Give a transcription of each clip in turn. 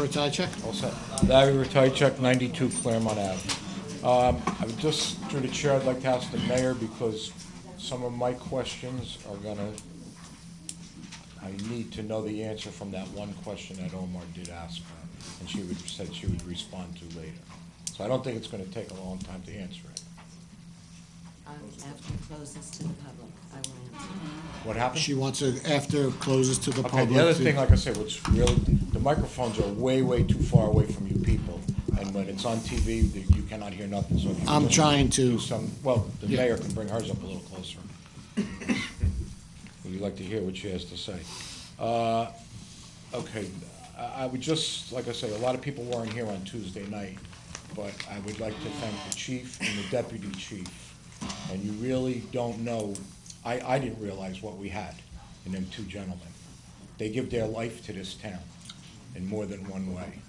Ratajczyk? All set. Larry Ratajczyk, 92 Claremont Ave. I would just, through the chair, I'd like to ask the mayor, because some of my questions are gonna, I need to know the answer from that one question that Omar did ask her, and said she would respond to later. So I don't think it's gonna take a long time to answer it. After it closes to the public, I will answer. What happened? She wants it after it closes to the Okay, public. the other thing, like I said, what's really, the microphones are way, way too far away from you people, and when it's on TV, you cannot hear nothing, so if you I'm can trying do to. some, well, the Yeah. mayor can bring hers up a little closer. Would you like to hear what she has to say? Okay, I would just, like I say, a lot of people weren't here on Tuesday night, but I would like to thank the chief and the deputy chief. And you really don't know, I didn't realize what we had in them two gentlemen. They give their life to this town in more than one way.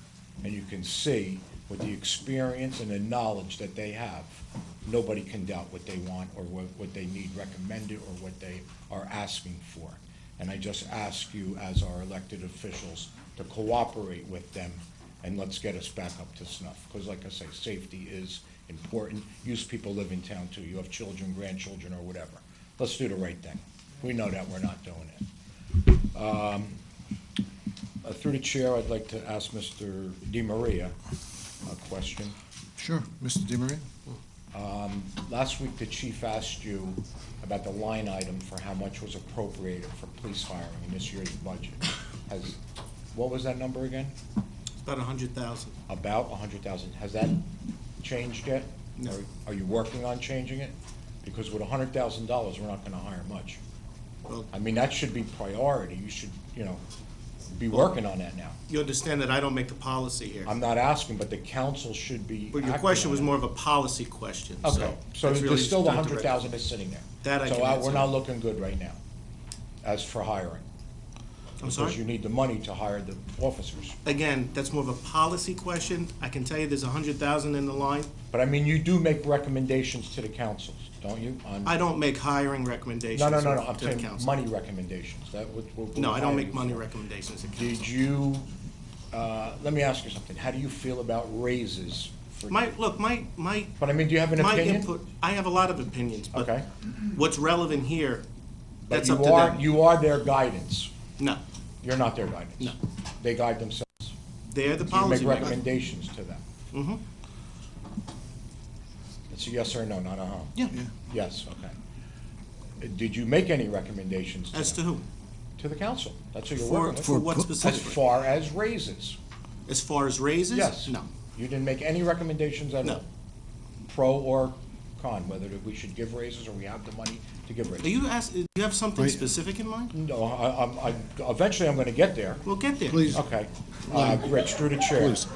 And you can see with the experience and the knowledge that they have, nobody can doubt what they want or what they need recommended or what they are asking for. And I just ask you as our elected officials to cooperate with them and let's get us back up to snuff. Because like I say, safety is important. Use people live in town too. You have children, grandchildren, or whatever. Let's do the right thing. We know that we're not doing it. Through the chair, I'd like to ask Mr. DiMaria a question. Sure, Mr. DiMaria? Last week, the chief asked you about the line item for how much was appropriated for police hiring in this year's budget. What was that number again? About 100,000. About 100,000. Has that changed yet? No. Are you working on changing it? Because with $100,000, we're not gonna hire much. Well, I mean, that should be priority. You should, be working on that now. you understand that I don't make the policy here. I'm not asking, but the council should be But your acting question on was it. more of a policy question, so. Okay, so that's really there's still the not direct. 100,000 is sitting there. That I can So we're answer. not looking good right now, as for hiring. I'm sorry? Because you need the money to hire the officers. Again, that's more of a policy question. I can tell you there's 100,000 in the line. But I mean, you do make recommendations to the councils, don't you? on- I don't make hiring recommendations No, to I'm the saying council. money recommendations. No, I don't make hiring money for. recommendations to council. Did you, let me ask you something. How do you feel about raises? For Look, my But I mean, do you have an opinion? input, I have a lot of opinions, but Okay. what's relevant here, But that's up to them. you are their guidance. No, You're not their guidance. No. They guide themselves. they're the You policy make makers. recommendations to them. Mm-hmm. It's a yes or no, not a huh. Yeah. Yes, okay. Did you make any recommendations to As to them? who? To the council. That's who you're For, working with. for what As As specifically? far as raises. As far as raises? Yes. No. You didn't make any recommendations at No. all? Pro or con, whether we should give raises or we have the money to give raises? Do you have something Wait. specific in mind? No, eventually I'm gonna get there. We'll get there. Please, Okay. Rich, through the chair. please.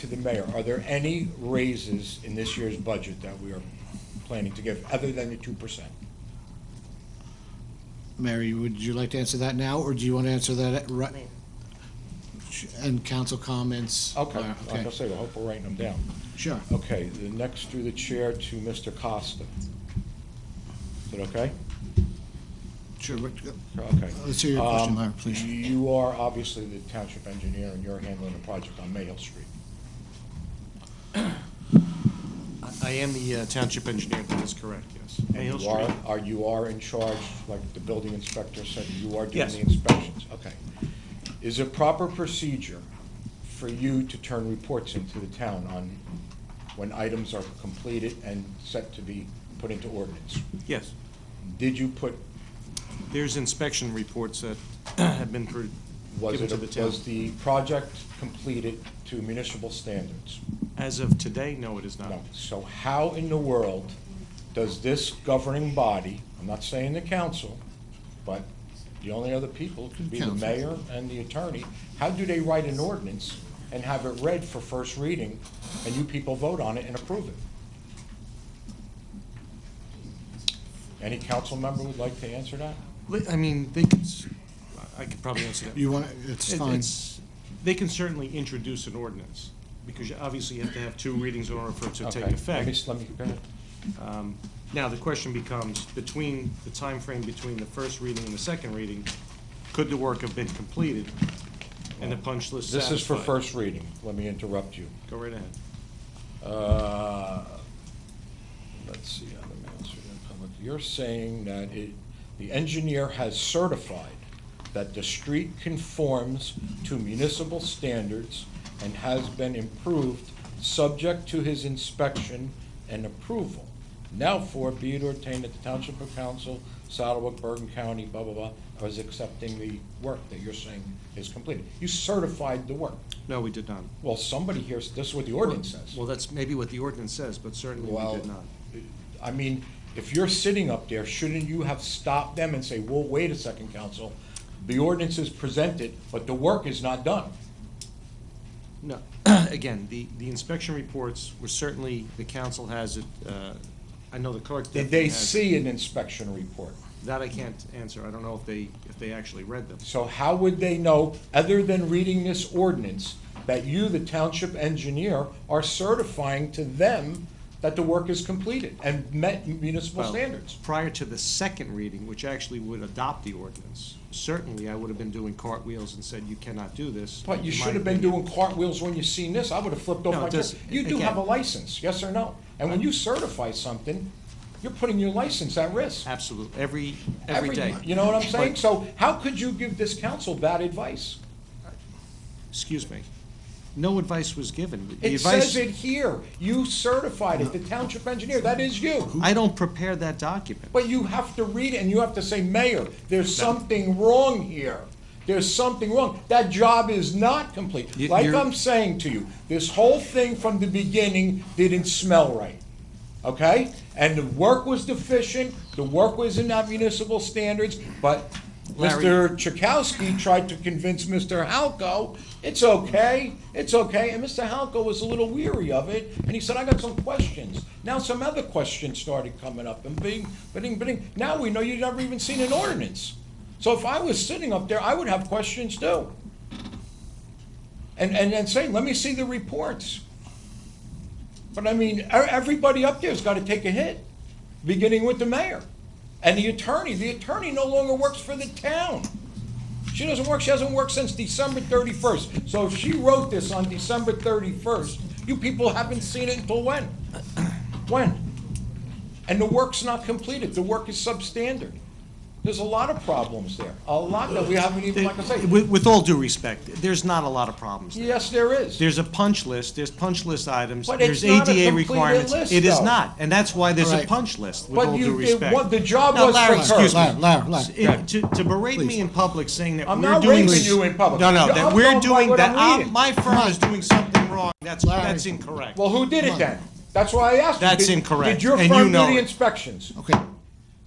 To the mayor, are there any raises in this year's budget that we are planning to give, other than the 2%? Mary, would you like to answer that now, or do you want to answer that right? Later. And council comments? Okay, are- like I say, I hope we're writing them down. Sure. Okay, the next through the chair to Mr. Costa. Is it okay? Sure. Okay. Let's hear your question, Larry, please. You are obviously the township engineer, and you're handling the project on Mahill Street. I am the township engineer, that is correct, yes. Mahill Street. You are in charge, like the building inspector said, you are doing Yes. the inspections? Okay. Is it proper procedure for you to turn reports into the town on when items are completed and set to be put into ordinance? Yes. Did you put, There's inspection reports that have been given to the town. was the project completed to municipal standards? As of today, no, it is not. No. So how in the world does this governing body, I'm not saying the council, but the only other people could be the Council. mayor and the attorney, how do they write an ordinance and have it read for first reading, and you people vote on it and approve it? Any council member would like to answer that? I mean, they could, I could probably answer that. You want, it's fine. They can certainly introduce an ordinance, because obviously you have to have two readings in order for it to take Okay. effect. Let me, go ahead. Now, the question becomes, between the time frame between the first reading and the second reading, could the work have been completed And the punch list This is for satisfied. first reading. Let me interrupt you. Go right ahead. Let's see, on the master and public, you're saying that the engineer has certified that the street conforms to municipal standards and has been improved, subject to his inspection and approval. Now for be it ordained that the Township Council, Saddlebrook, Bergen County, blah, blah, blah, is accepting the work that you're saying is completed. You certified the work. No, we did not. Well, somebody here, this is what the ordinance says. Well, that's maybe what the ordinance says, but certainly we Well, did not. I mean, if you're sitting up there, shouldn't you have stopped them and say, well, wait a second, council, the ordinance is presented, but the work is not done? No, again, the inspection reports were certainly, the council has it, I know the clerk Did definitely they has it. see an inspection report? That I can't answer. I don't know if they actually read them. So how would they know, other than reading this ordinance, that you, the township engineer, are certifying to them that the work is completed and met municipal Well, standards? Prior to the second reading, which actually would adopt the ordinance, certainly I would have been doing cartwheels and said, you cannot do this. But you In my should have been opinion. doing cartwheels when you seen this. I would have flipped off No, my it chair. does- You do again- have a license, yes or no? And when you certify something, you're putting your license at risk. Absolutely, every day. You know what I'm saying? But- So how could you give this council bad advice? Excuse me. No advice was given. The It advice- says it here. You certified it, the township engineer. That is you. I don't prepare that document. But you have to read it and you have to say, Mayor, there's something wrong here. There's something wrong. That job is not complete. Like You're- I'm saying to you, this whole thing from the beginning didn't smell right. Okay? And the work was deficient, the work was in not municipal standards, but Larry- Mr. Chakowski tried to convince Mr. Halko, it's okay, and Mr. Halko was a little weary of it, and he said, I got some questions. Now some other questions started coming up, and bidding. Now we know you've never even seen an ordinance. So if I was sitting up there, I would have questions too. And say, let me see the reports. But I mean, everybody up there's got to take a hit, beginning with the mayor. And the attorney no longer works for the town. She hasn't worked since December 31st. So if she wrote this on December 31st, you people haven't seen it until when? When? And the work's not completed, the work is substandard. There's a lot of problems there, a lot that we haven't even, like I say. With all due respect, there's not a lot of problems there. Yes, there is. There's a punch list, there's punch list items, But there's it's not a ADA completed requirements. list, It is though. not, and that's why there's a Right. punch list, with But all due you, respect. the job Now, was Larry, for excuse her. me. Larry. To berate me Please. in public saying that I'm we're not doing. raping you in public. No, I'm that going we're by doing, what that I'm reading. my firm is doing something wrong, that's Larry. incorrect. Well, who did it then? That's why I asked you. That's Did- incorrect, Did your and you firm do know the it. inspections? Okay,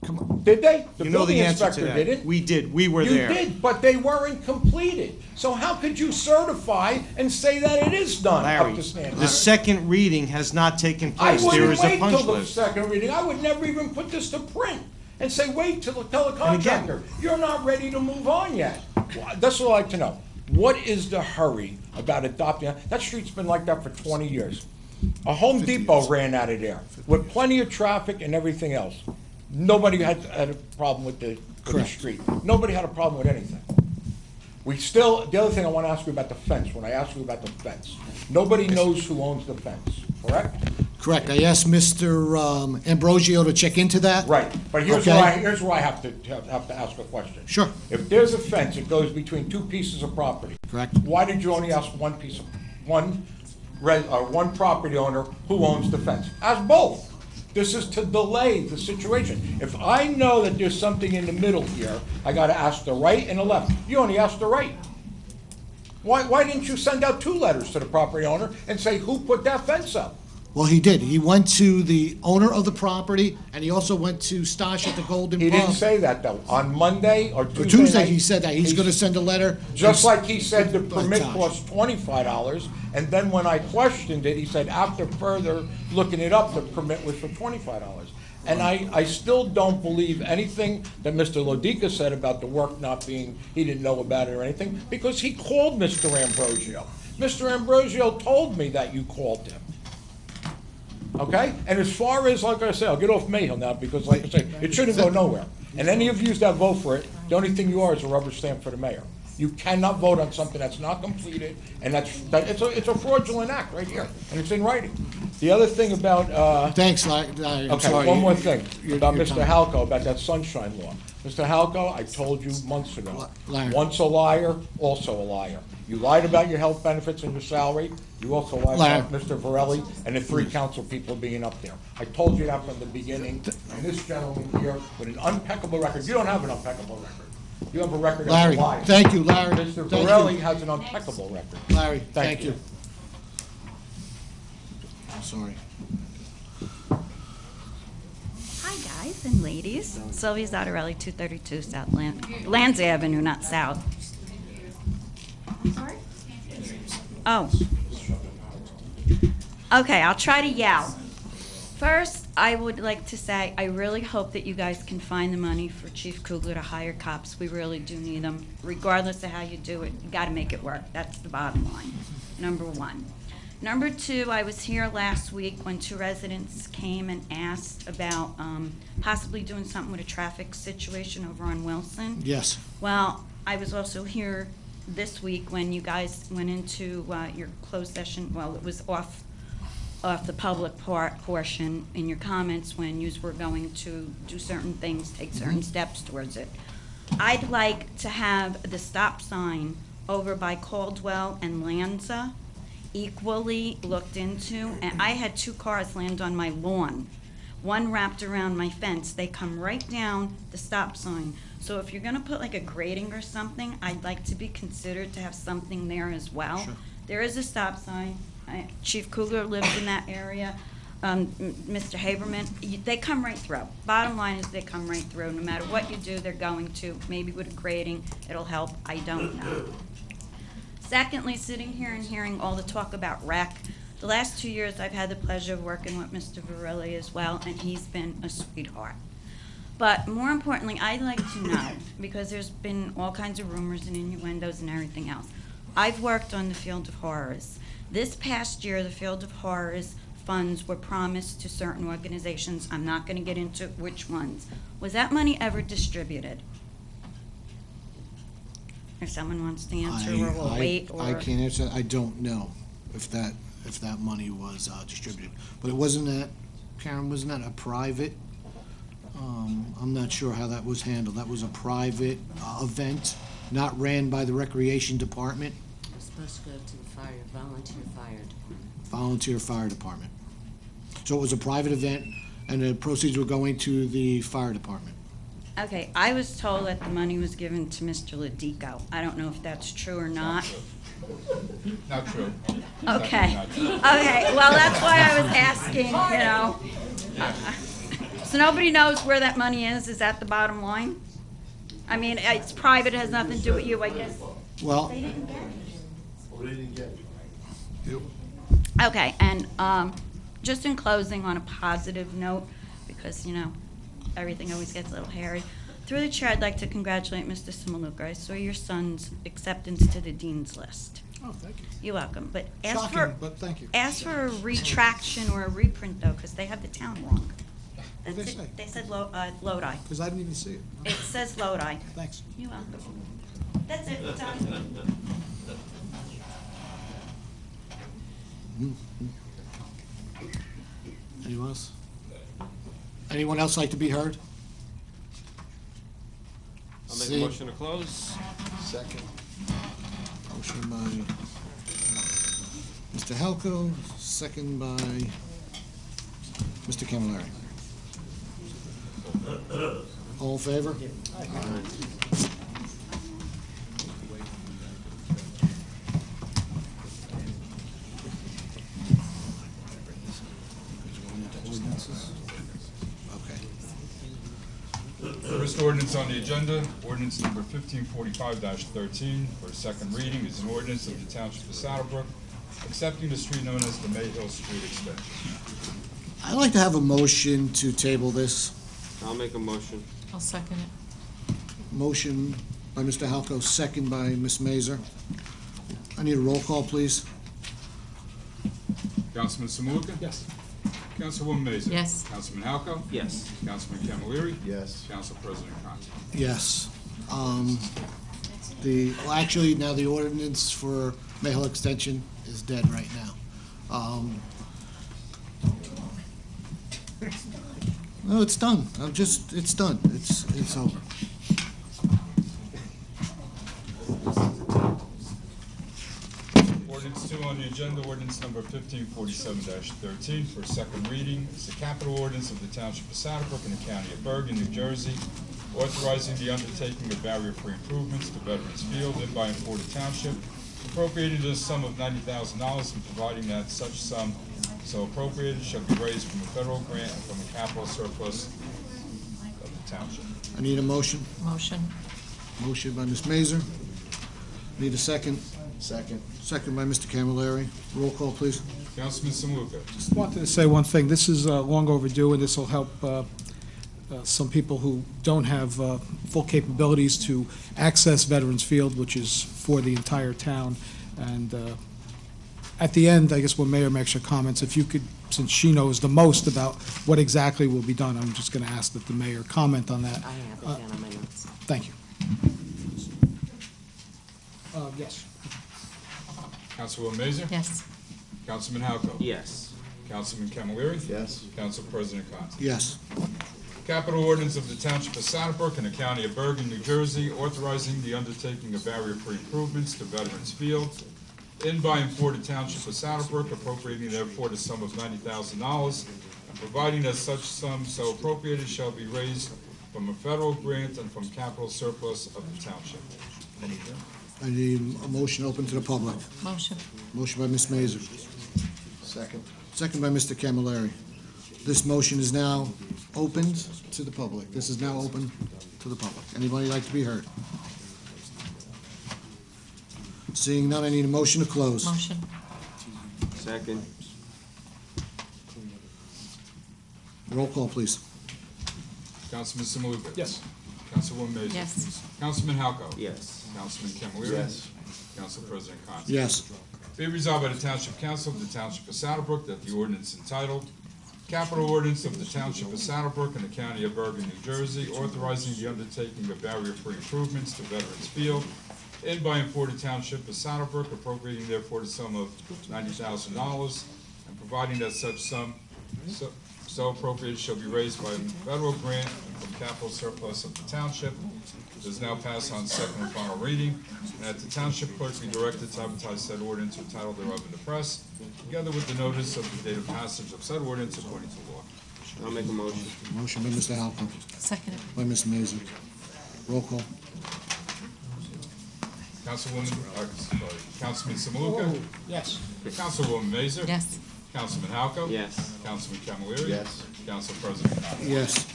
come on. Did they? The You know the building answer to inspector that. didn't? We did, we were You there. did, but they weren't completed. So how could you certify and say that it is done up Larry, to standard? the second reading has not taken I place, there wouldn't is a wait punch till the list. second reading. I would never even put this to print and say, wait till tell the contractor, you're not ready to move on yet. Well, that's what I'd like to know. What is the hurry about adopting? That street's been like that for 20 years. A Home Depot ran out of there with plenty of traffic and everything else. Nobody had a problem with the Correct. street. Nobody had a problem with anything. The other thing I want to ask you about the fence, when I ask you about the fence, nobody knows who owns the fence, correct? Correct. I asked Mr. Ambrosio to check into that. Right, but here's Okay. where I have to ask a question. Sure. If there's a fence, it goes between two pieces of property. Correct. Why did you only ask one property owner who owns the fence? Ask both. This is to delay the situation. If I know that there's something in the middle here, I gotta ask the right and the left. You only asked the right. Why didn't you send out 2 letters to the property owner and say, who put that fence up? Well, he did. He went to the owner of the property, and he also went to Stash at the Golden He didn't Pump. say that, though. On Monday or Tuesday Tuesday, night, he said that he's gonna send a letter. Just like he said the permit Tosh. cost $25, and then when I questioned it, he said after further looking it up, the permit was for $25. And I still don't believe anything that Mr. Lodica said about the work not being, he didn't know about it or anything, because he called Mr. Ambrosio. Mr. Ambrosio told me that you called him. Okay? And as far as, like I say, I'll get off Mayhill now, because like I say, it shouldn't go nowhere. And any of you that vote for it, the only thing you are is a rubber stamp for the mayor. You cannot vote on something that's not completed, and it's a fraudulent act right here, and it's in writing. The other thing about, Thanks, Larry, I'm okay, sorry. one more thing, about your Mr. time. Halco, about that sunshine law. Mr. Halco, I told you months ago, Larry. once a liar, also a liar. You lied about your health benefits and your salary, you also lied about Larry. Mr. Varelli and the 3 council people being up there. I told you that from the beginning, and this gentleman here with an impeccable record, you don't have an impeccable record. You have a record of Larry, lying. thank you, Larry. Mr. Thank Varelli you. has an impeccable record. Larry, Thank thank you. you. I'm sorry. Hi, guys and ladies. Sylvia Zottarelli, 232 South Lands Avenue, not South. Sorry? Oh. Okay, I'll try to yell. First, I would like to say, I really hope that you guys can find the money for Chief Kugler to hire cops. We really do need them. Regardless of how you do it, you gotta make it work. That's the bottom line, number one. Number two, I was here last week when 2 residents came and asked about possibly doing something with a traffic situation over on Wilson. Yes. Well, I was also here this week when you guys went into your closed session. Well, it was off the public portion in your comments when you were going to do certain things, take certain steps towards it. I'd like to have the stop sign over by Caldwell and Lanza equally looked into. And I had 2 cars land on my lawn. One wrapped around my fence. They come right down the stop sign. So if you're gonna put like a grading or something, I'd like to be considered to have something there as well. Sure. There is a stop sign. Chief Kugler lives in that area. Mr. Haberman, they come right through. Bottom line is they come right through. No matter what you do, they're going to. Maybe with a grading, it'll help. I don't know. Secondly, sitting here and hearing all the talk about rec, the last 2 years I've had the pleasure of working with Mr. Varelli as well, and he's been a sweetheart. But more importantly, I'd like to know, because there's been all kinds of rumors and innuendos and everything else. I've worked on the Field of Horrors. This past year, the Field of Horrors funds were promised to certain organizations. I'm not going to get into which ones. Was that money ever distributed? If someone wants to answer, or we'll wait, or... I can't answer. I don't know if that money was distributed. But it wasn't that, Karen, wasn't that a private? I'm not sure how that was handled. That was a private event, not ran by the Recreation Department, We're supposed to go to the volunteer fire department. volunteer fire department. So it was a private event, and the proceeds were going to the fire department. Okay, I was told that the money was given to Mr. Ladico. I don't know if that's true or not. Not true. Okay, Not true. okay, well, that's why I was asking, you know. So nobody knows where that money is that the bottom line? I mean, it's private, it has nothing to do with you, I guess. Well, They didn't get it. Okay, and just in closing, on a positive note, because, you know, everything always gets a little hairy. Through the chair, I'd like to congratulate Mr. Simaluka. I saw your son's acceptance to the dean's list. oh, thank you. You're welcome, but ask Shocking, for, but thank you. ask for a retraction or a reprint, though, because they have the town wrong. What'd That's they say? it. They said Lodi. Because I didn't even see it. It says Lodi. Thanks. You're welcome. That's it, done. Anyone else? Anyone else like to be heard? I'll make a See- motion to close. Second. Motion by Mr. Halco, second by Mr. Camilleri. All in favor? Okay. First ordinance on the agenda, ordinance number 1545-13 for a second reading is an ordinance of the Township of Saddlebrook accepting the street known as the Mayhill Street extension. I'd like to have a motion to table this. I'll make a motion. I'll second it. Motion by Mr. Halco, second by Ms. Mazur. I need a roll call, please. Councilman Samuka? Yes. Councilwoman Mazur? Yes. Councilman Halco? Yes. Councilman Camilleri? Yes. Council President Conti? Yes. Well, actually, now the ordinance for Mayhill Extension is dead right now. No, it's done. It's done. It's over. Ordinance 2 on the agenda, ordinance number 1547-13 for second reading. It's the capital ordinance of the Township of Saddlebrook in the County of Bergen, New Jersey, authorizing the undertaking of barrier-free improvements to Veterans Field in by and for the Township, appropriated a sum of $90,000 and providing that such sum so appropriated shall be raised from a federal grant and from the capital surplus of the Township. I need a motion. Motion. Motion by Ms. Mazur. Need a second. Second. Second by Mr. Camilleri. Roll call, please. Councilman Saluka. Just wanted to say one thing. This is long overdue, and this will help some people who don't have full capabilities to access Veterans Field, which is for the entire town. And at the end, I guess when Mayor makes her comments, if you could, since she knows the most about what exactly will be done, I'm just going to ask that the mayor comment on that. I have it down on my notes. Thank you. Yes. Councilwoman Mazur? Yes. Councilman Halco? Yes. Councilman Camilleri? Yes. Council President Conti? Yes. Capital ordinance of the Township of Saddlebrook in the County of Bergen, New Jersey, authorizing the undertaking of barrier-free improvements to Veterans Field in by and for the Township of Saddlebrook, appropriating therefore the sum of $90,000 and providing that such sum so appropriated shall be raised from a federal grant and from capital surplus of the Township. I need a motion open to the public. Motion. Motion by Ms. Mazur. Second. Second by Mr. Camilleri. This motion is now opened to the public. This is now open to the public. Anybody like to be heard? Seeing none, I need a motion to close. Motion. Second. Roll call, please. Councilman Saluka? Yes. Councilwoman Mazur? Yes. Councilman Halco? Yes. Councilman Camilleri? Yes. Council President Conti? Yes. Be resolved by the Township Council of the Township of Saddlebrook that the ordinance entitled Capital Ordinance of the Township of Saddlebrook in the County of Bergen, New Jersey, authorizing the undertaking of barrier-free improvements to Veterans Field in by and for the Township of Saddlebrook, appropriating therefore the sum of $90,000 and providing that such sum so appropriated shall be raised by a federal grant from capital surplus of the Township. It is now passed on second and final reading, and that the Township Clerk be directed to advertise said ordinance or title thereof in the press, together with the notice of the date of passage of said ordinance according to law. I'll make a motion. Motion by Mr. Halpern, Second. by Ms. Mazur. Roll call. Councilman Saluka? Yes. Councilwoman Mazur? Yes. Councilman Halco? Yes. Councilman Camilleri? Yes. Council President Conti? Yes.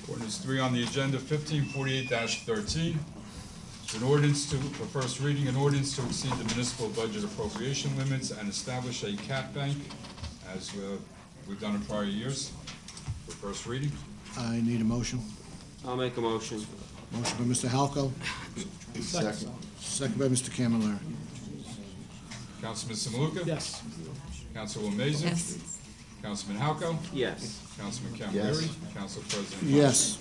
Ordinance 3 on the agenda, 1548-13. It's an ordinance for first reading, an ordinance to exceed the municipal budget appropriation limits and establish a cap bank, as we've done in prior years, for first reading. I need a motion. I'll make a motion. Motion by Mr. Halco, Second. second by Mr. Camilleri. Councilman Saluka? Yes. Councilwoman Mazur? Yes. Councilman Halco? Yes. Councilman Camilleri? Yes. Council President Conti? Yes.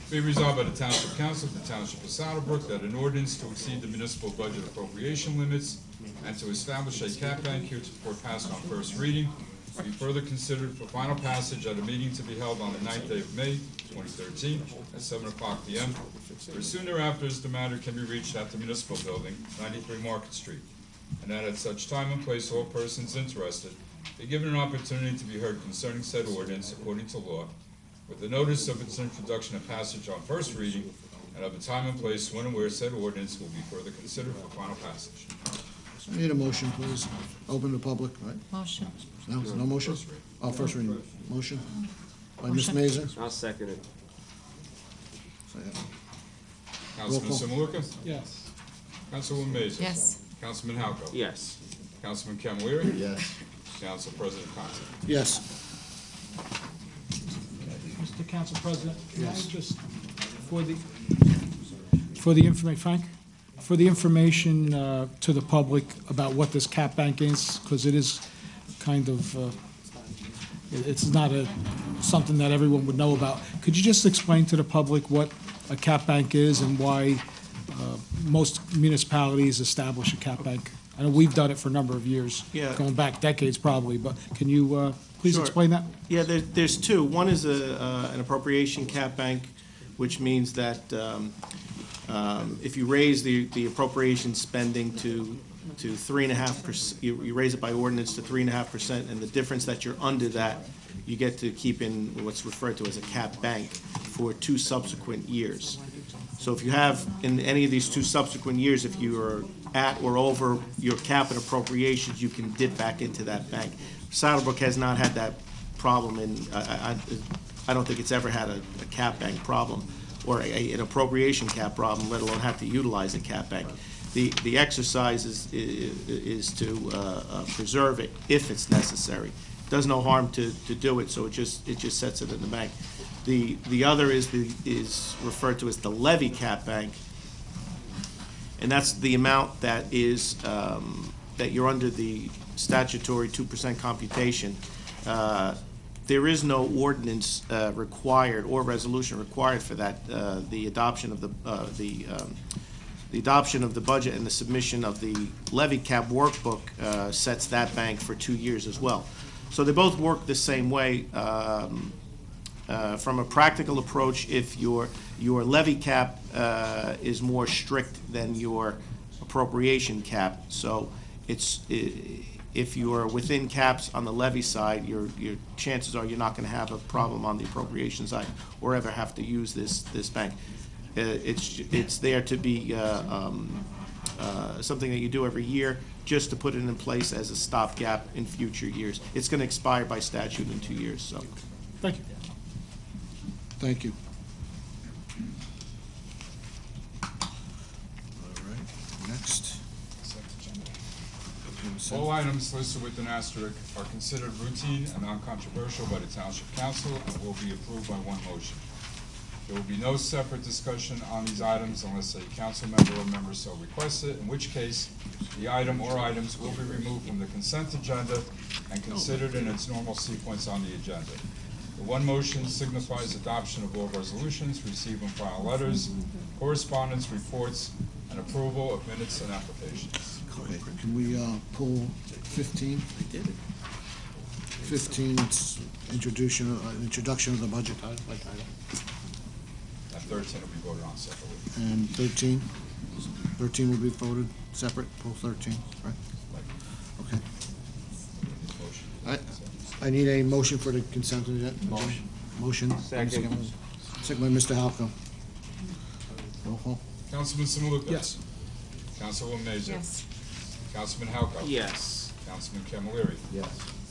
Be resolved by the Township Council of the Township of Saddlebrook that an ordinance to exceed the municipal budget appropriation limits and to establish a cap bank heretofore passed on first reading be further considered for final passage at a meeting to be held on the 9th day of May, 2013, at 7:00 p.m. or soon thereafter as the matter can be reached at the municipal building, 93 Market Street, and that at such time and place all persons interested be given an opportunity to be heard concerning said ordinance according to law, with the notice of its introduction and passage on first reading, and of the time and place when and where said ordinance will be further considered for final passage. I need a motion, please. Open to public, right? Motion. No motion? First reading. Oh, first reading. Motion by Ms. Motion. Mazur. I'll second it. Councilman call. Saluka? Yes. Councilwoman Mazur? Yes. Councilman Halco? Yes. Councilman Camilleri? Yes. Council President Conti? Yes. Mr. Council President, can I Yes. just, for the information, Frank? For the information to the public about what this cap bank is, because it is kind of, it's not something that everyone would know about. Could you just explain to the public what a cap bank is and why most municipalities establish a cap bank. I know we've done it for a number of years, Yeah. going back decades probably, but can you please Sure. explain that? Yeah, there's two. One is an appropriation cap bank, which means that if you raise the appropriation spending to 3.5%, you raise it by ordinance to 3.5%, and the difference that you're under that, you get to keep in what's referred to as a cap bank for 2 subsequent years. So if you have, in any of these 2 subsequent years, if you are at or over your cap and appropriations, you can dip back into that bank. Saddlebrook has not had that problem, and I don't think it's ever had a cap bank problem, or an appropriation cap problem, let alone have to utilize a cap bank. The exercise is to preserve it if it's necessary. Does no harm to do it, so it just sets it in the bank. The other is referred to as the levy cap bank, and that's the amount that is that you're under the statutory 2% computation. There is no ordinance required or resolution required for that. The adoption of the adoption of the budget and the submission of the levy cap workbook sets that bank for 2 years as well. So they both work the same way. From a practical approach, if your levy cap is more strict than your appropriation cap, so if you're within caps on the levy side, your chances are you're not going to have a problem on the appropriation side or ever have to use this bank. It's there to be something that you do every year, just to put it in place as a stopgap in future years. It's going to expire by statute in 2 years, so. Thank you. Thank you. All right, next. All items listed with an asterisk are considered routine and non-controversial by the Township Council and will be approved by one motion. There will be no separate discussion on these items unless a council member or member so requests it, in which case the item or items will be removed from the consent agenda and considered in its normal sequence on the agenda. The one motion signifies adoption of all resolutions, receive and file letters, correspondence, reports, and approval of minutes and applications. Okay, can we pull 15? I did it. 15, it's introduction of the budget. And 13 will be voted on separately. And 13? 13 will be voted separate, pull 13, right? Okay. I need a motion for the consent agenda. Motion. Motion. Second. Second by Mr. Halco. Roll call. Councilman Simaluka? Yes. Councilwoman Mazur? Yes. Councilman Halco? Yes. Councilman Camilleri? Yes.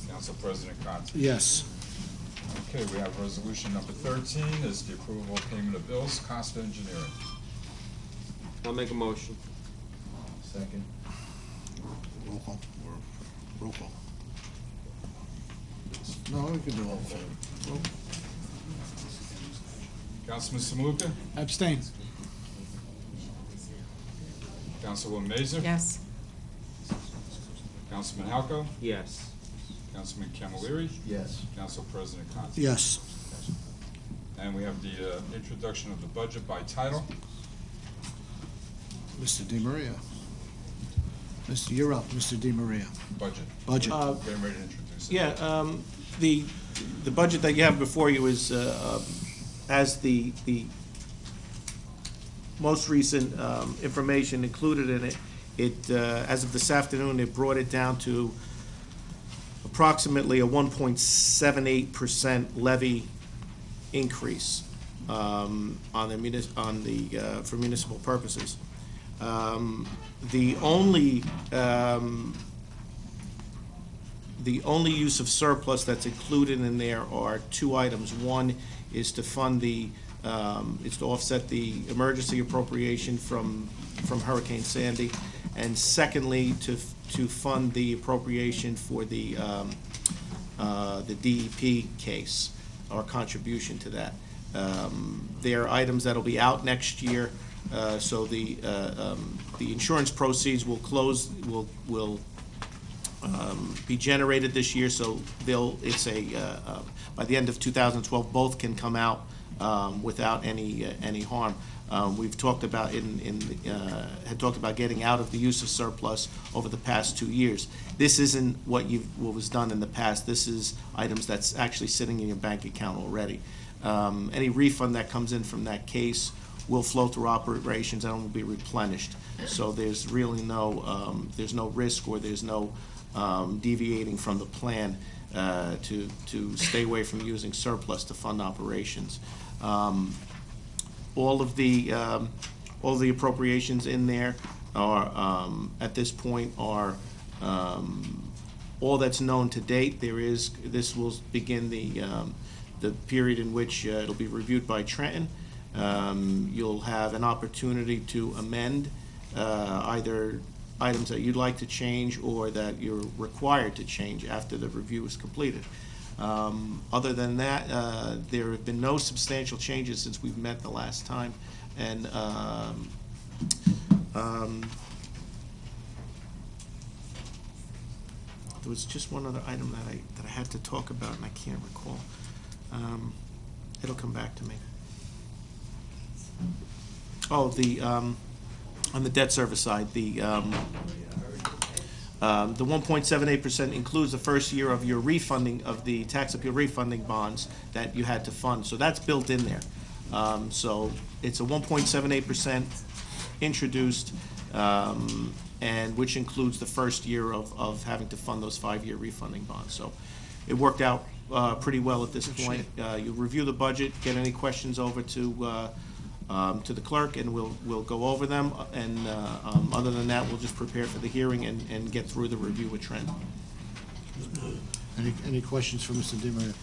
Council President Conti? Yes. Okay, we have resolution number 13 is the approval of payment of bills, Costa Engineering. I'll make a motion. Second. Roll call. Roll call. No, we can do all four. Councilman Simaluka? Abstain. Councilwoman Mazur? Yes. Councilman Halco? Yes. Councilman Camilleri? Yes. Council President Conti? Yes. And we have the introduction of the budget by title. Mr. Di Maria. You're up, Mr. Di Maria. Budget. Budget. Getting ready to introduce it. Yeah, the budget that you have before you is, has the most recent information included in it. It, as of this afternoon, it brought it down to approximately a 1.78% levy increase on the for municipal purposes. The only use of surplus that's included in there are 2 items. One is to fund is to offset the emergency appropriation from Hurricane Sandy, and secondly, to fund the appropriation for the DEP case, our contribution to that. There are items that'll be out next year, so the insurance proceeds will be generated this year, so by the end of 2012, both can come out without any harm. We've talked about had talked about getting out of the use of surplus over the past 2 years. This isn't what was done in the past. This is items that's actually sitting in your bank account already. Any refund that comes in from that case will flow through operations and will be replenished. So there's really there's no risk, or there's no deviating from the plan to stay away from using surplus to fund operations. All of the appropriations in there are at this point are all that's known to date. This will begin the period in which it'll be reviewed by Trenton. You'll have an opportunity to amend either items that you'd like to change or that you're required to change after the review is completed. Other than that, there have been no substantial changes since we've met the last time, and there was just one other item that I had to talk about, and I can't recall. It'll come back to me. Oh, on the debt service side, the 1.78% includes the first year of your refunding of the tax appeal refunding bonds that you had to fund. So that's built in there. So it's a 1.78% introduced, and which includes the first year of having to fund those 5-year refunding bonds. So it worked out pretty well at this point. You review the budget, get any questions over to the clerk, and we'll go over them. And other than that, we'll just prepare for the hearing and get through the review with Trent. Any questions for Mr. DiMaria?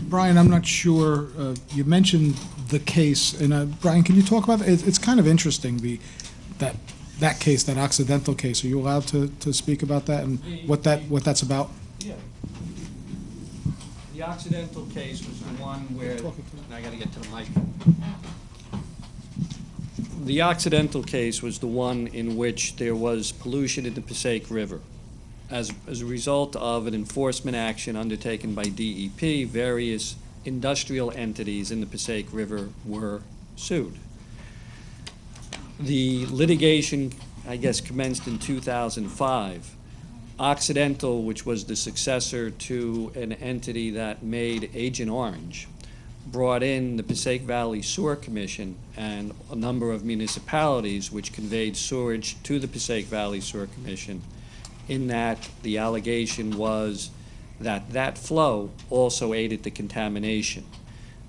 Brian, I'm not sure, you mentioned the case, and Brian, can you talk about it? It's kind of interesting, that case, that Occidental case. Are you allowed to speak about that and what that's about? Yeah. The Occidental case was the one where, I gotta get to the mic. The Occidental case was the one in which there was pollution in the Passaic River. As a result of an enforcement action undertaken by DEP, various industrial entities in the Passaic River were sued. The litigation, I guess, commenced in 2005. Occidental, which was the successor to an entity that made Agent Orange, brought in the Passaic Valley Sewer Commission and a number of municipalities which conveyed sewage to the Passaic Valley Sewer Commission, in that the allegation was that that flow also aided the contamination.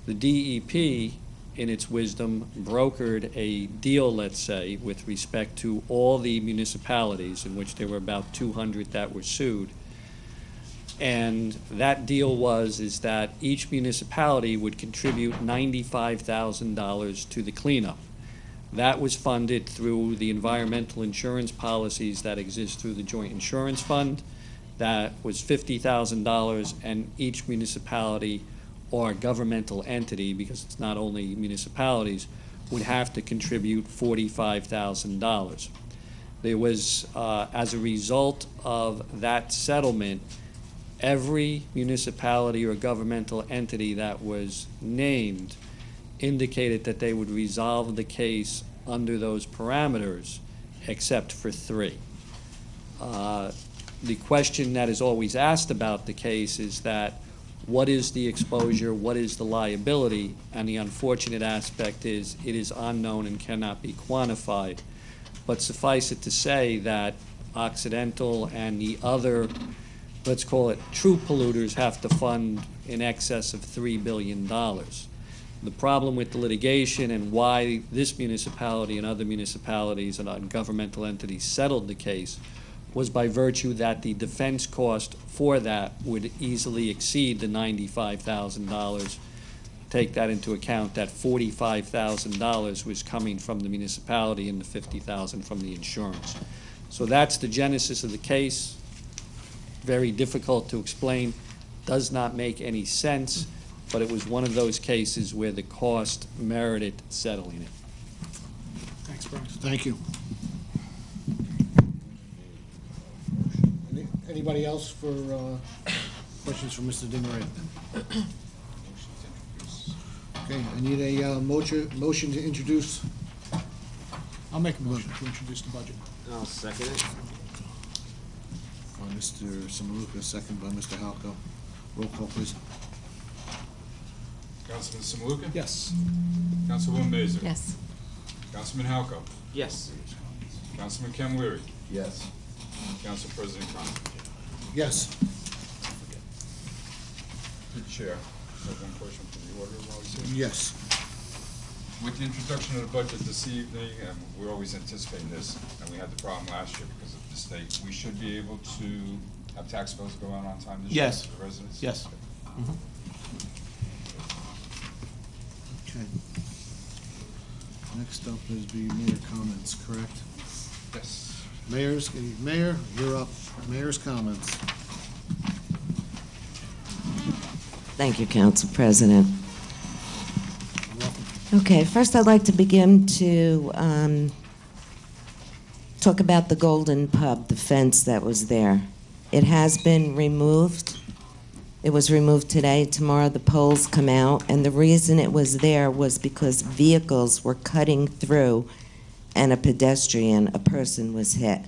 The DEP, in its wisdom, brokered a deal, let's say, with respect to all the municipalities, in which there were about 200 that were sued. And that deal is that each municipality would contribute $95,000 to the cleanup. That was funded through the environmental insurance policies that exist through the Joint Insurance Fund. That was $50,000, and each municipality or governmental entity, because it's not only municipalities, would have to contribute $45,000. There was, as a result of that settlement, every municipality or governmental entity that was named indicated that they would resolve the case under those parameters, except for 3. The question that is always asked about the case is that, what is the exposure, what is the liability, and the unfortunate aspect is it is unknown and cannot be quantified. But suffice it to say that Occidental and the other, let's call it true polluters, have to fund in excess of $3 billion. The problem with the litigation and why this municipality and other municipalities and governmental entities settled the case was by virtue that the defense cost for that would easily exceed the $95,000. Take that into account, that $45,000 was coming from the municipality and the $50,000 from the insurance. So that's the genesis of the case. Very difficult to explain, does not make any sense, but it was one of those cases where the cost merited settling it. Thanks, Brian. Thank you. Anybody else for questions for Mr. DiMaria? Okay, I need a motion to introduce. I'll make a motion to introduce the budget. I'll second it. By Mr. Samaluka, second by Mr. Halko. Roll call, please. Councilman Samaluka? Yes. Councilwoman Mazer? Yes. Councilman Halko? Yes. Councilman Camilleri? Yes. Council President Conlon. Yes. Chair, I have one question for the order while he's here. Yes. With the introduction of the budget this evening, and we're always anticipating this, and we had the problem last year because of the state, we should be able to have tax bills go out on time this year Yes. for the residents? Yes. Okay. Next up is the mayor comments, correct? Yes. Mayor, you're up. Mayor's comments. Thank you, Council President. You're welcome. Okay, first I'd like to begin to talk about the Golden Pub, the fence that was there. It has been removed. It was removed today. Tomorrow the poles come out, and the reason it was there was because vehicles were cutting through and a person was hit.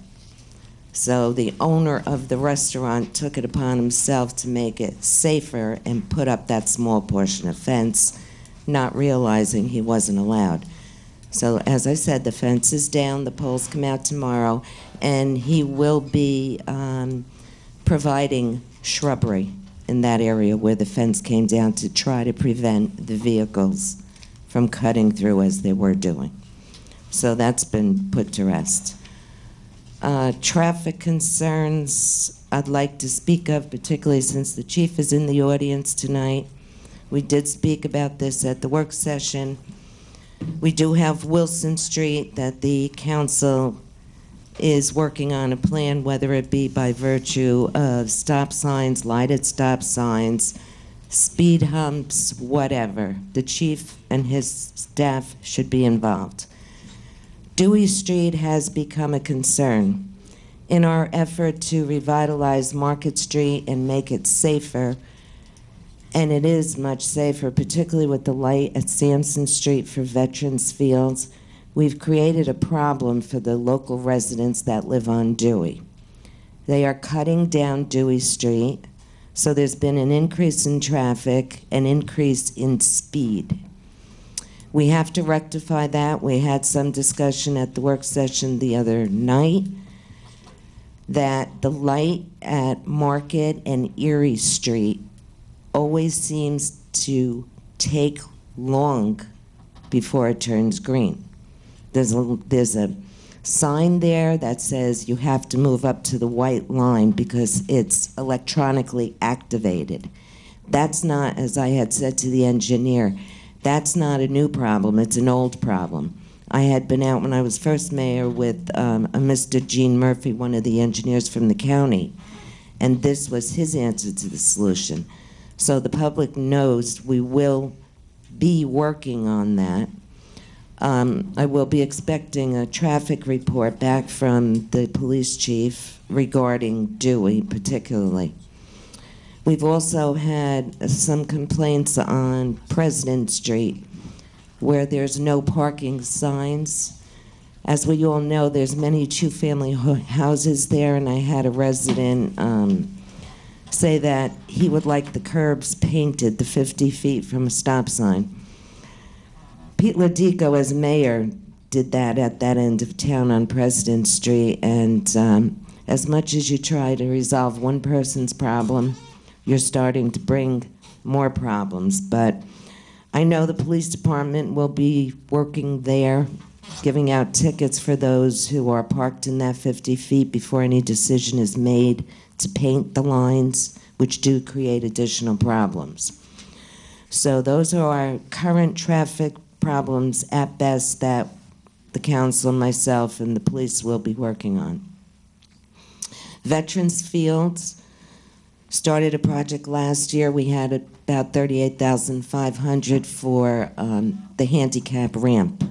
So the owner of the restaurant took it upon himself to make it safer and put up that small portion of fence, not realizing he wasn't allowed. So as I said, the fence is down, the poles come out tomorrow, and he will be providing shrubbery in that area where the fence came down to try to prevent the vehicles from cutting through as they were doing. So that's been put to rest. Traffic concerns I'd like to speak of, particularly since the chief is in the audience tonight. We did speak about this at the work session. We do have Wilson Street that the council is working on a plan, whether it be by virtue of stop signs, lighted stop signs, speed humps, whatever. The chief and his staff should be involved. Dewey Street has become a concern. In our effort to revitalize Market Street and make it safer, and it is much safer, particularly with the light at Sampson Street for Veterans Fields, we've created a problem for the local residents that live on Dewey. They are cutting down Dewey Street, so there's been an increase in traffic, an increase in speed. We have to rectify that. We had some discussion at the work session the other night that the light at Market and Erie Street always seems to take long before it turns green. There's a sign there that says you have to move up to the white line because it's electronically activated. That's not, as I had said to the engineer, that's not a new problem, it's an old problem. I had been out when I was first mayor with a Mr. Gene Murphy, one of the engineers from the county, and this was his answer to the solution. So the public knows we will be working on that. I will be expecting a traffic report back from the police chief regarding Dewey particularly. We've also had some complaints on President Street where there's no parking signs. As we all know, there's many two-family houses there, and I had a resident say that he would like the curbs painted the 50 feet from a stop sign. Pete Ladico, as mayor, did that at that end of town on President Street, and as much as you try to resolve one person's problem, you're starting to bring more problems. But I know the police department will be working there, giving out tickets for those who are parked in that 50 feet before any decision is made to paint the lines, which do create additional problems. So those are our current traffic problems at best that the council, myself, and the police will be working on. Veterans Fields started a project last year. We had about $38,500 for the handicap ramp.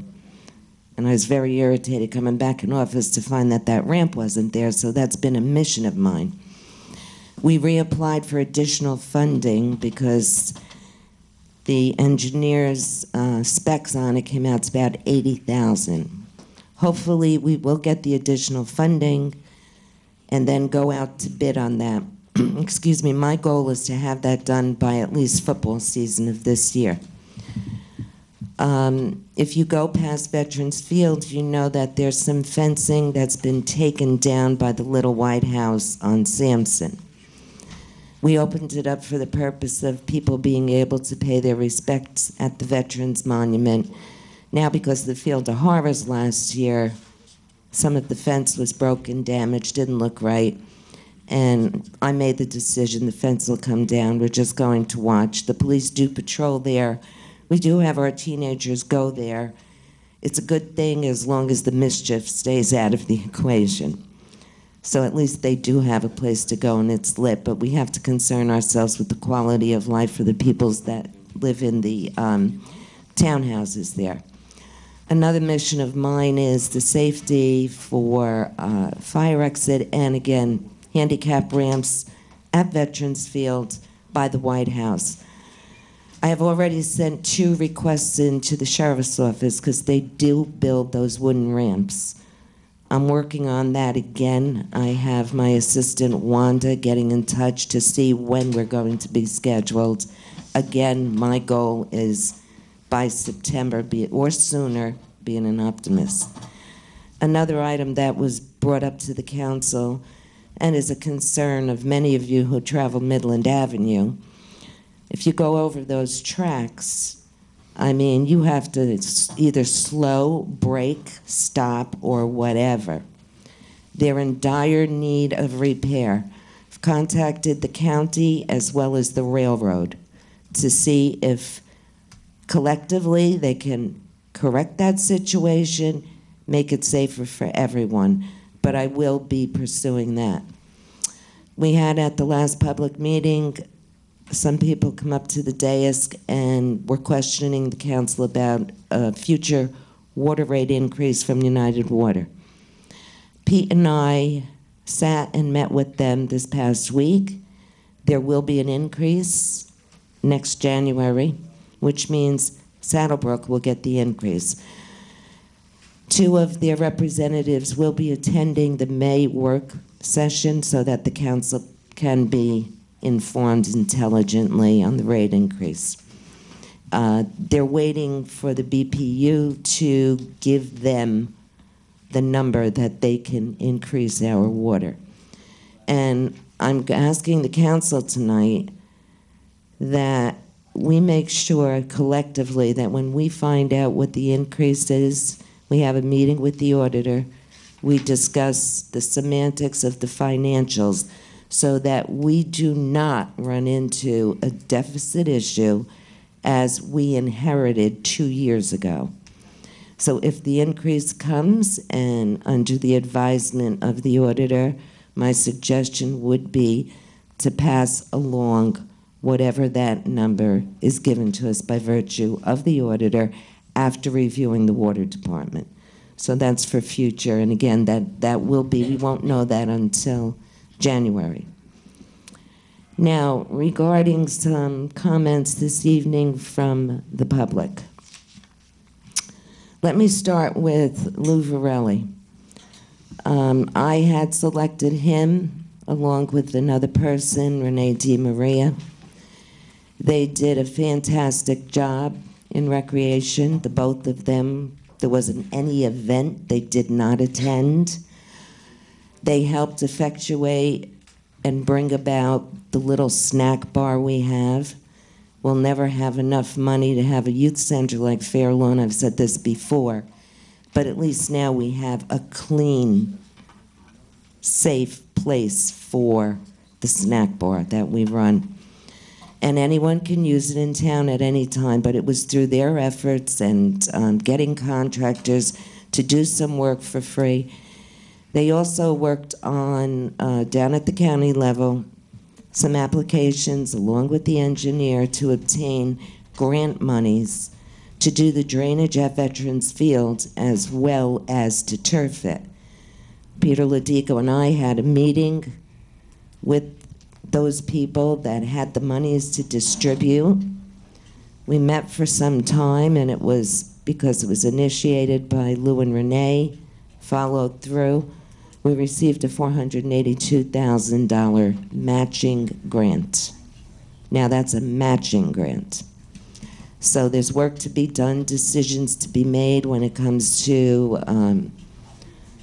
And I was very irritated coming back in office to find that that ramp wasn't there, so that's been a mission of mine. We reapplied for additional funding because The engineer's specs on it came out to about $80,000. Hopefully, we will get the additional funding and then go out to bid on that. Excuse me, my goal is to have that done by at least football season of this year. If you go past Veterans Field, you know that there's some fencing that's been taken down by the Little White House on Sampson. We opened it up for the purpose of people being able to pay their respects at the Veterans Monument. Now, because of the Field of Horrors last year, some of the fence was broken, damaged, didn't look right. And I made the decision the fence will come down. We're just going to watch. The police do patrol there. We do have our teenagers go there. It's a good thing as long as the mischief stays out of the equation. So at least they do have a place to go and it's lit, but we have to concern ourselves with the quality of life for the peoples that live in the townhouses there. Another mission of mine is the safety for fire exit and, again, handicap ramps at Veterans Field by the White House. I have already sent 2 requests into the sheriff's office because they do build those wooden ramps. I'm working on that again. I have my assistant Wanda getting in touch to see when we're going to be scheduled. Again, my goal is by September or sooner, being an optimist. Another item that was brought up to the council and is a concern of many of you who travel Midland Avenue. If you go over those tracks, I mean, you have to either slow, brake, stop, or whatever. They're in dire need of repair. I've contacted the county as well as the railroad to see if collectively they can correct that situation, make it safer for everyone. But I will be pursuing that. We had at the last public meeting some people come up to the dais and were questioning the council about a future water rate increase from United Water. Pete and I sat and met with them this past week. There will be an increase next January, which means Saddlebrook will get the increase. 2 of their representatives will be attending the May work session so that the council can be informed intelligently on the rate increase. They're waiting for the BPU to give them the number that they can increase our water. And I'm asking the council tonight that we make sure collectively that when we find out what the increase is, we have a meeting with the auditor, we discuss the semantics of the financials, so that we do not run into a deficit issue as we inherited 2 years ago. So if the increase comes, and under the advisement of the auditor, my suggestion would be to pass along whatever that number is given to us by virtue of the auditor after reviewing the water department. So that's for future, and again, that will be, we won't know that until January. Now, regarding some comments this evening from the public. Let me start with Lou Varelli. I had selected him along with another person, Renee DiMaria. They did a fantastic job in recreation, the both of them. There wasn't any event they did not attend. They helped effectuate and bring about the little snack bar we have. We'll never have enough money to have a youth center like Fair Lawn. I've said this before. But at least now we have a clean, safe place for the snack bar that we run. And anyone can use it in town at any time, but it was through their efforts and getting contractors to do some work for free. They also worked on, down at the county level, some applications along with the engineer to obtain grant monies to do the drainage at Veterans Field as well as to turf it. Peter Ladico and I had a meeting with those people that had the monies to distribute. We met for some time, and it was because it was initiated by Lou and Renee, followed through. We received a $482,000 matching grant. Now, that's a matching grant. So there's work to be done, decisions to be made when it comes to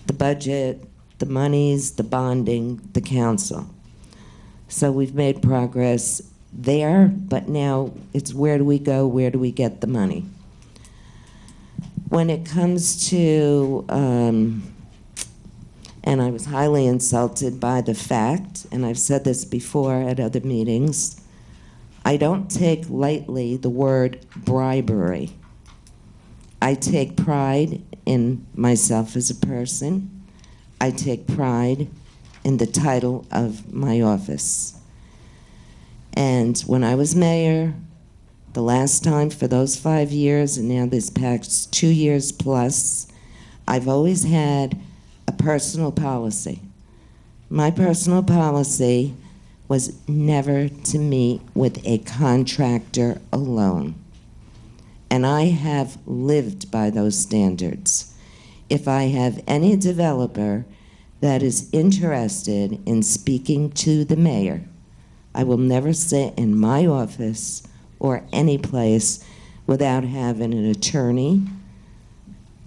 the budget, the monies, the bonding, the council. So we've made progress there, but now it's where do we go, where do we get the money? When it comes to, and I was highly insulted by the fact, and I've said this before at other meetings, I don't take lightly the word bribery. I take pride in myself as a person. I take pride in the title of my office. And when I was mayor, the last time for those 5 years, and now this past 2 years plus, I've always had a personal policy. My personal policy was never to meet with a contractor alone. And I have lived by those standards. If I have any developer that is interested in speaking to the mayor, I will never sit in my office or any place without having an attorney,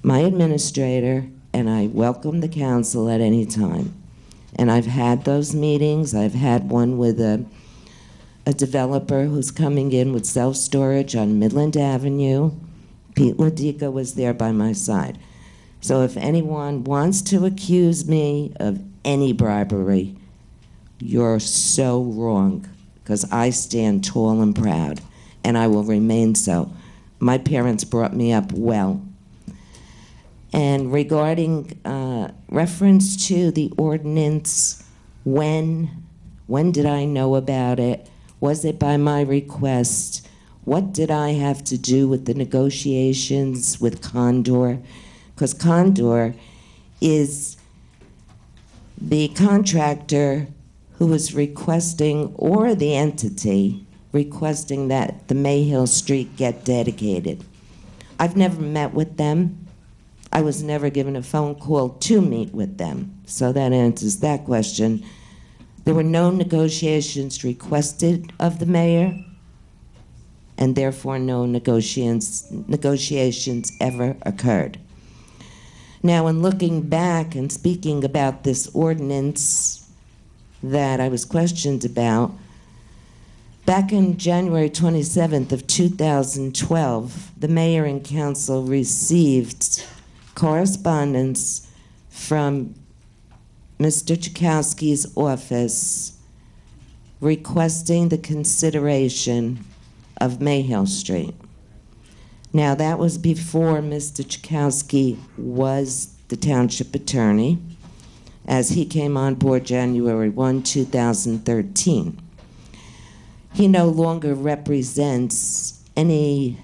my administrator, and I welcome the council at any time. And I've had those meetings. I've had one with a developer who's coming in with self-storage on Midland Avenue. Pete Ladica was there by my side. So if anyone wants to accuse me of any bribery, you're so wrong, because I stand tall and proud, and I will remain so. My parents brought me up well. And regarding reference to the ordinance, when did I know about it? Was it by my request? What did I have to do with the negotiations with Condor? Because Condor is the contractor who was requesting, or the entity requesting, that the Mayhill Street get dedicated. I've never met with them. I was never given a phone call to meet with them. So that answers that question. There were no negotiations requested of the mayor, and therefore no negotiations ever occurred. Now, in looking back and speaking about this ordinance that I was questioned about, back in January 27th of 2012, the mayor and council received correspondence from Mr. Chakowski's office requesting the consideration of Mayhill Street. Now, that was before Mr. Chakowski was the township attorney, as he came on board January 1, 2013. He no longer represents any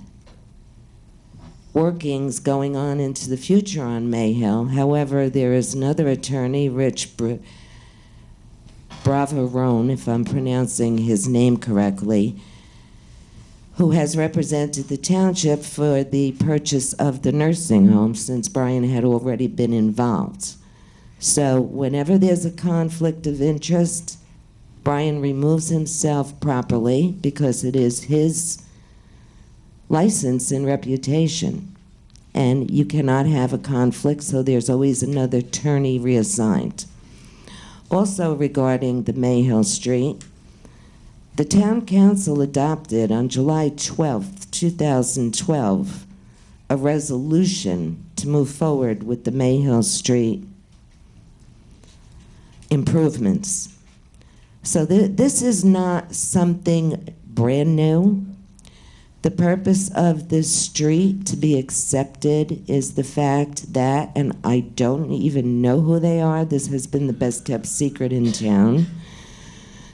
workings going on into the future on Mayhill. However, there is another attorney, Rich Bravarone, if I'm pronouncing his name correctly, who has represented the township for the purchase of the nursing home since Brian had already been involved. So whenever there's a conflict of interest, Brian removes himself properly because it is his license and reputation. And you cannot have a conflict, so there's always another attorney reassigned. Also regarding the Mayhill Street, the town council adopted on July 12th, 2012, a resolution to move forward with the Mayhill Street improvements. So this is not something brand new. The purpose of this street to be accepted is the fact that, and I don't even know who they are, this has been the best kept secret in town,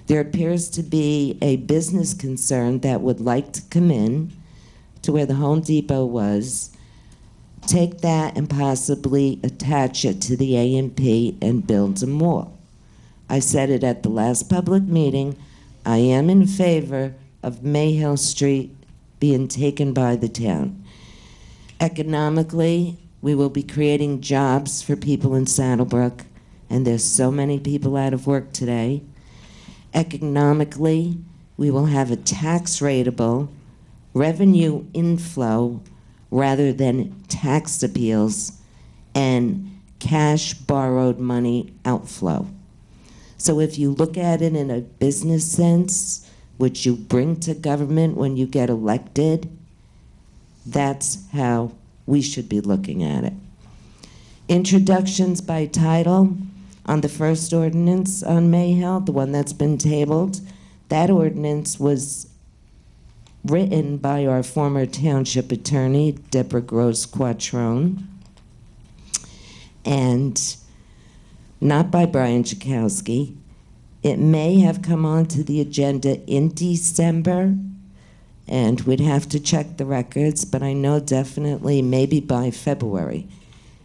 there appears to be a business concern that would like to come in to where the Home Depot was, take that and possibly attach it to the A&P and build a mall. I said it at the last public meeting, I am in favor of Mayhill Street being taken by the town. Economically, we will be creating jobs for people in Saddlebrook, and there's so many people out of work today. Economically, we will have a tax rateable revenue inflow rather than tax appeals and cash borrowed money outflow. So if you look at it in a business sense, which you bring to government when you get elected, that's how we should be looking at it. Introductions by title on the first ordinance on Mayhill, the one that's been tabled, that ordinance was written by our former township attorney, Deborah Gross-Quattrone, and not by Brian Chakowski. It may have come onto the agenda in December, and we'd have to check the records, but I know definitely maybe by February.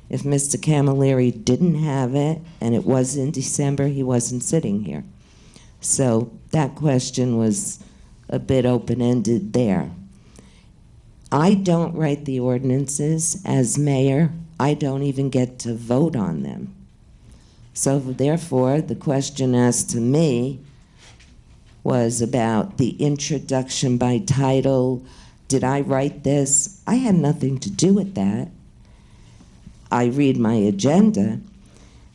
If Mr. Camilleri didn't have it, and it was in December, he wasn't sitting here. So that question was a bit open-ended there. I don't write the ordinances as mayor. I don't even get to vote on them. So therefore, the question asked to me was about the introduction by title. Did I write this? I had nothing to do with that. I read my agenda,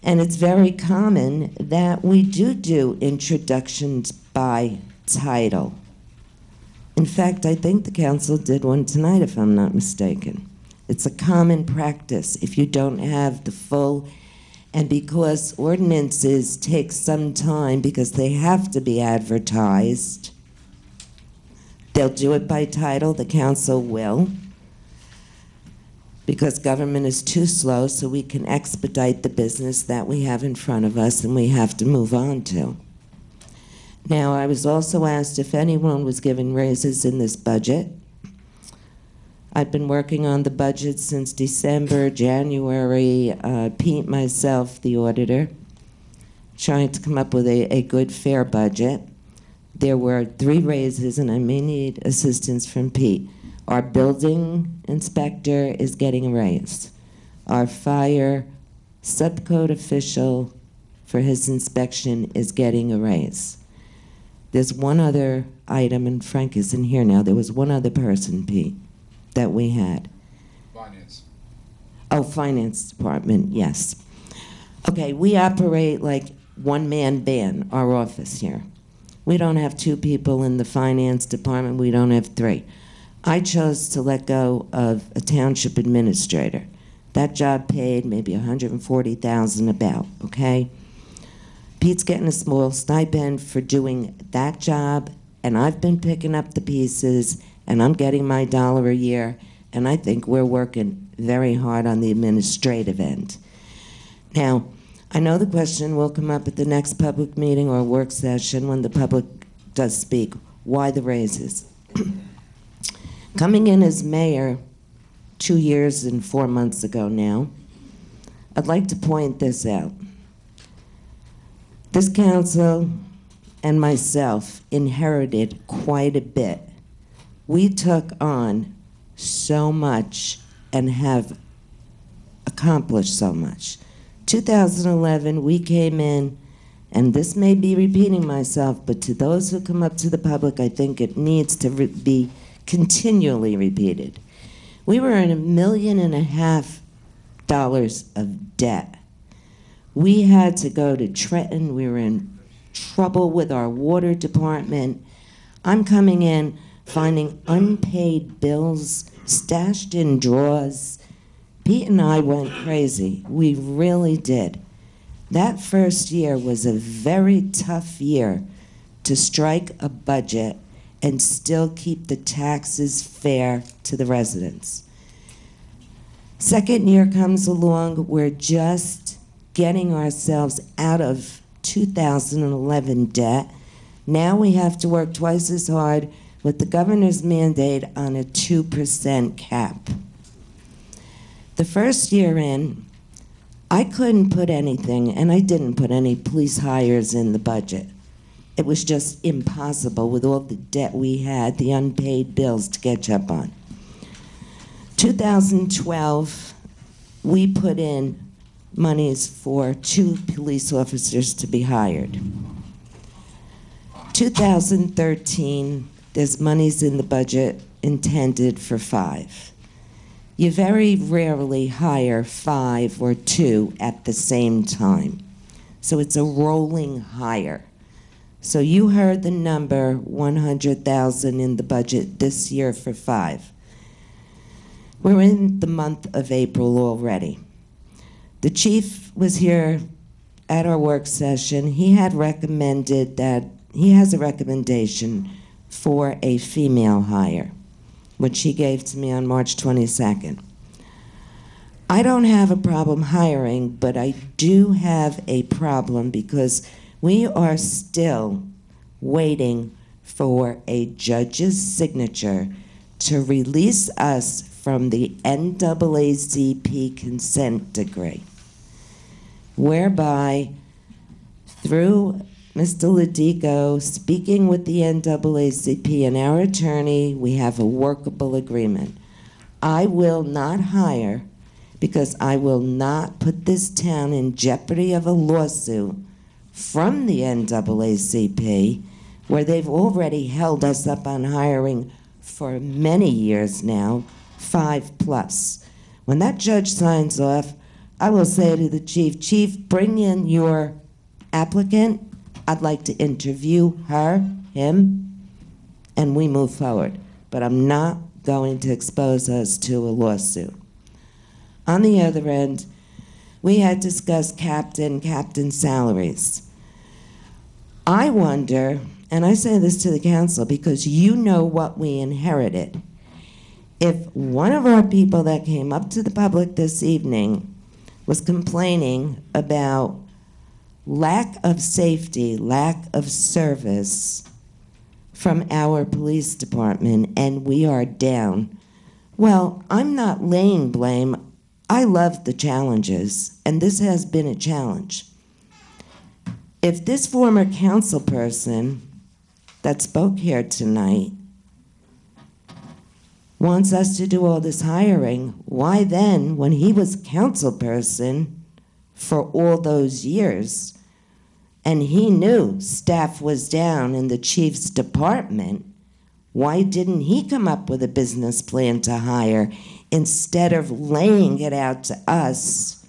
and it's very common that we do introductions by title. In fact, I think the council did one tonight, if I'm not mistaken. It's a common practice if you don't have the full, and because ordinances take some time because they have to be advertised, they'll do it by title, the council will, because government is too slow, so we can expedite the business that we have in front of us and we have to move on to. Now, I was also asked if anyone was given raises in this budget. I've been working on the budget since December, January, Pete, myself, the auditor, trying to come up with a good, fair budget. There were 3 raises, and I may need assistance from Pete. Our building inspector is getting a raise. Our fire subcode official for his inspection is getting a raise. There's one other item, and Frank isn't here now. There was one other person, Pete, that we had. Finance. Oh, finance department, yes. Okay, we operate like one-man band, our office here. We don't have 2 people in the finance department. We don't have 3. I chose to let go of a township administrator. That job paid maybe $140,000 about, okay? Pete's getting a small stipend for doing that job, and I've been picking up the pieces, and I'm getting my $1 a year, and I think we're working very hard on the administrative end. Now, I know the question will come up at the next public meeting or work session when the public does speak. Why the raises? Coming in as mayor 2 years and 4 months ago now, I'd like to point this out. This council and myself inherited quite a bit. We took on so much and have accomplished so much. 2011, we came in, and this may be repeating myself, but to those who come up to the public, I think it needs to be continually repeated. We were in $1.5 million of debt. We had to go to Trenton. We were in trouble with our water department. I'm coming in, finding unpaid bills stashed in drawers. Pete and I went crazy. We really did. That first year was a very tough year to strike a budget and still keep the taxes fair to the residents. Second year comes along, we're just getting ourselves out of 2011 debt. Now we have to work twice as hard with the governor's mandate on a 2% cap. The first year in, I couldn't put anything, and I didn't put any police hires in the budget. It was just impossible with all the debt we had, the unpaid bills to catch up on. 2012, we put in monies for 2 police officers to be hired. 2013, there's monies in the budget intended for 5. You very rarely hire 5 or 2 at the same time. So it's a rolling hire. So you heard the number 100,000 in the budget this year for 5. We're in the month of April already. The chief was here at our work session. He had recommended that he has a recommendation for a female hire, which he gave to me on March 22nd. I don't have a problem hiring, but I do have a problem because we are still waiting for a judge's signature to release us from the NAACP consent decree, whereby through Mr. Ladico speaking with the NAACP and our attorney, we have a workable agreement. I will not hire because I will not put this town in jeopardy of a lawsuit from the NAACP, where they've already held us up on hiring for many years now, 5+. When that judge signs off, I will say to the chief, Chief, bring in your applicant. I'd like to interview her, him, and we move forward. But I'm not going to expose us to a lawsuit. On the other end, we had discussed captain salaries. I wonder, and I say this to the council because you know what we inherited. If one of our people that came up to the public this evening was complaining about lack of safety, lack of service from our police department, and we are down, well, I'm not laying blame. I love the challenges, and this has been a challenge. If this former council person that spoke here tonight wants us to do all this hiring, why then, when he was council person for all those years, and he knew staff was down in the chief's department, why didn't he come up with a business plan to hire instead of laying it out to us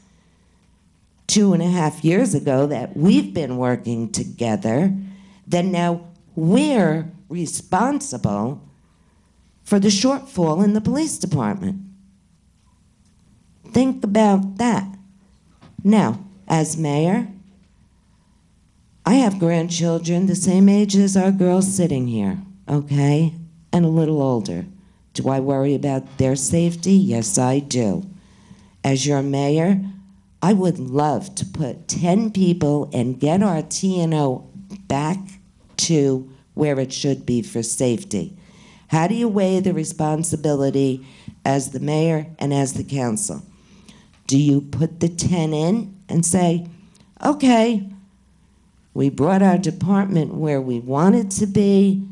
2.5 years ago that we've been working together? Then now we're responsible for the shortfall in the police department. Think about that. Now, as mayor, I have grandchildren the same age as our girls sitting here, okay, and a little older. Do I worry about their safety? Yes, I do. As your mayor, I would love to put 10 people and get our T&O back to where it should be for safety. How do you weigh the responsibility as the mayor and as the council? Do you put the 10 in and say, okay, we brought our department where we want it to be,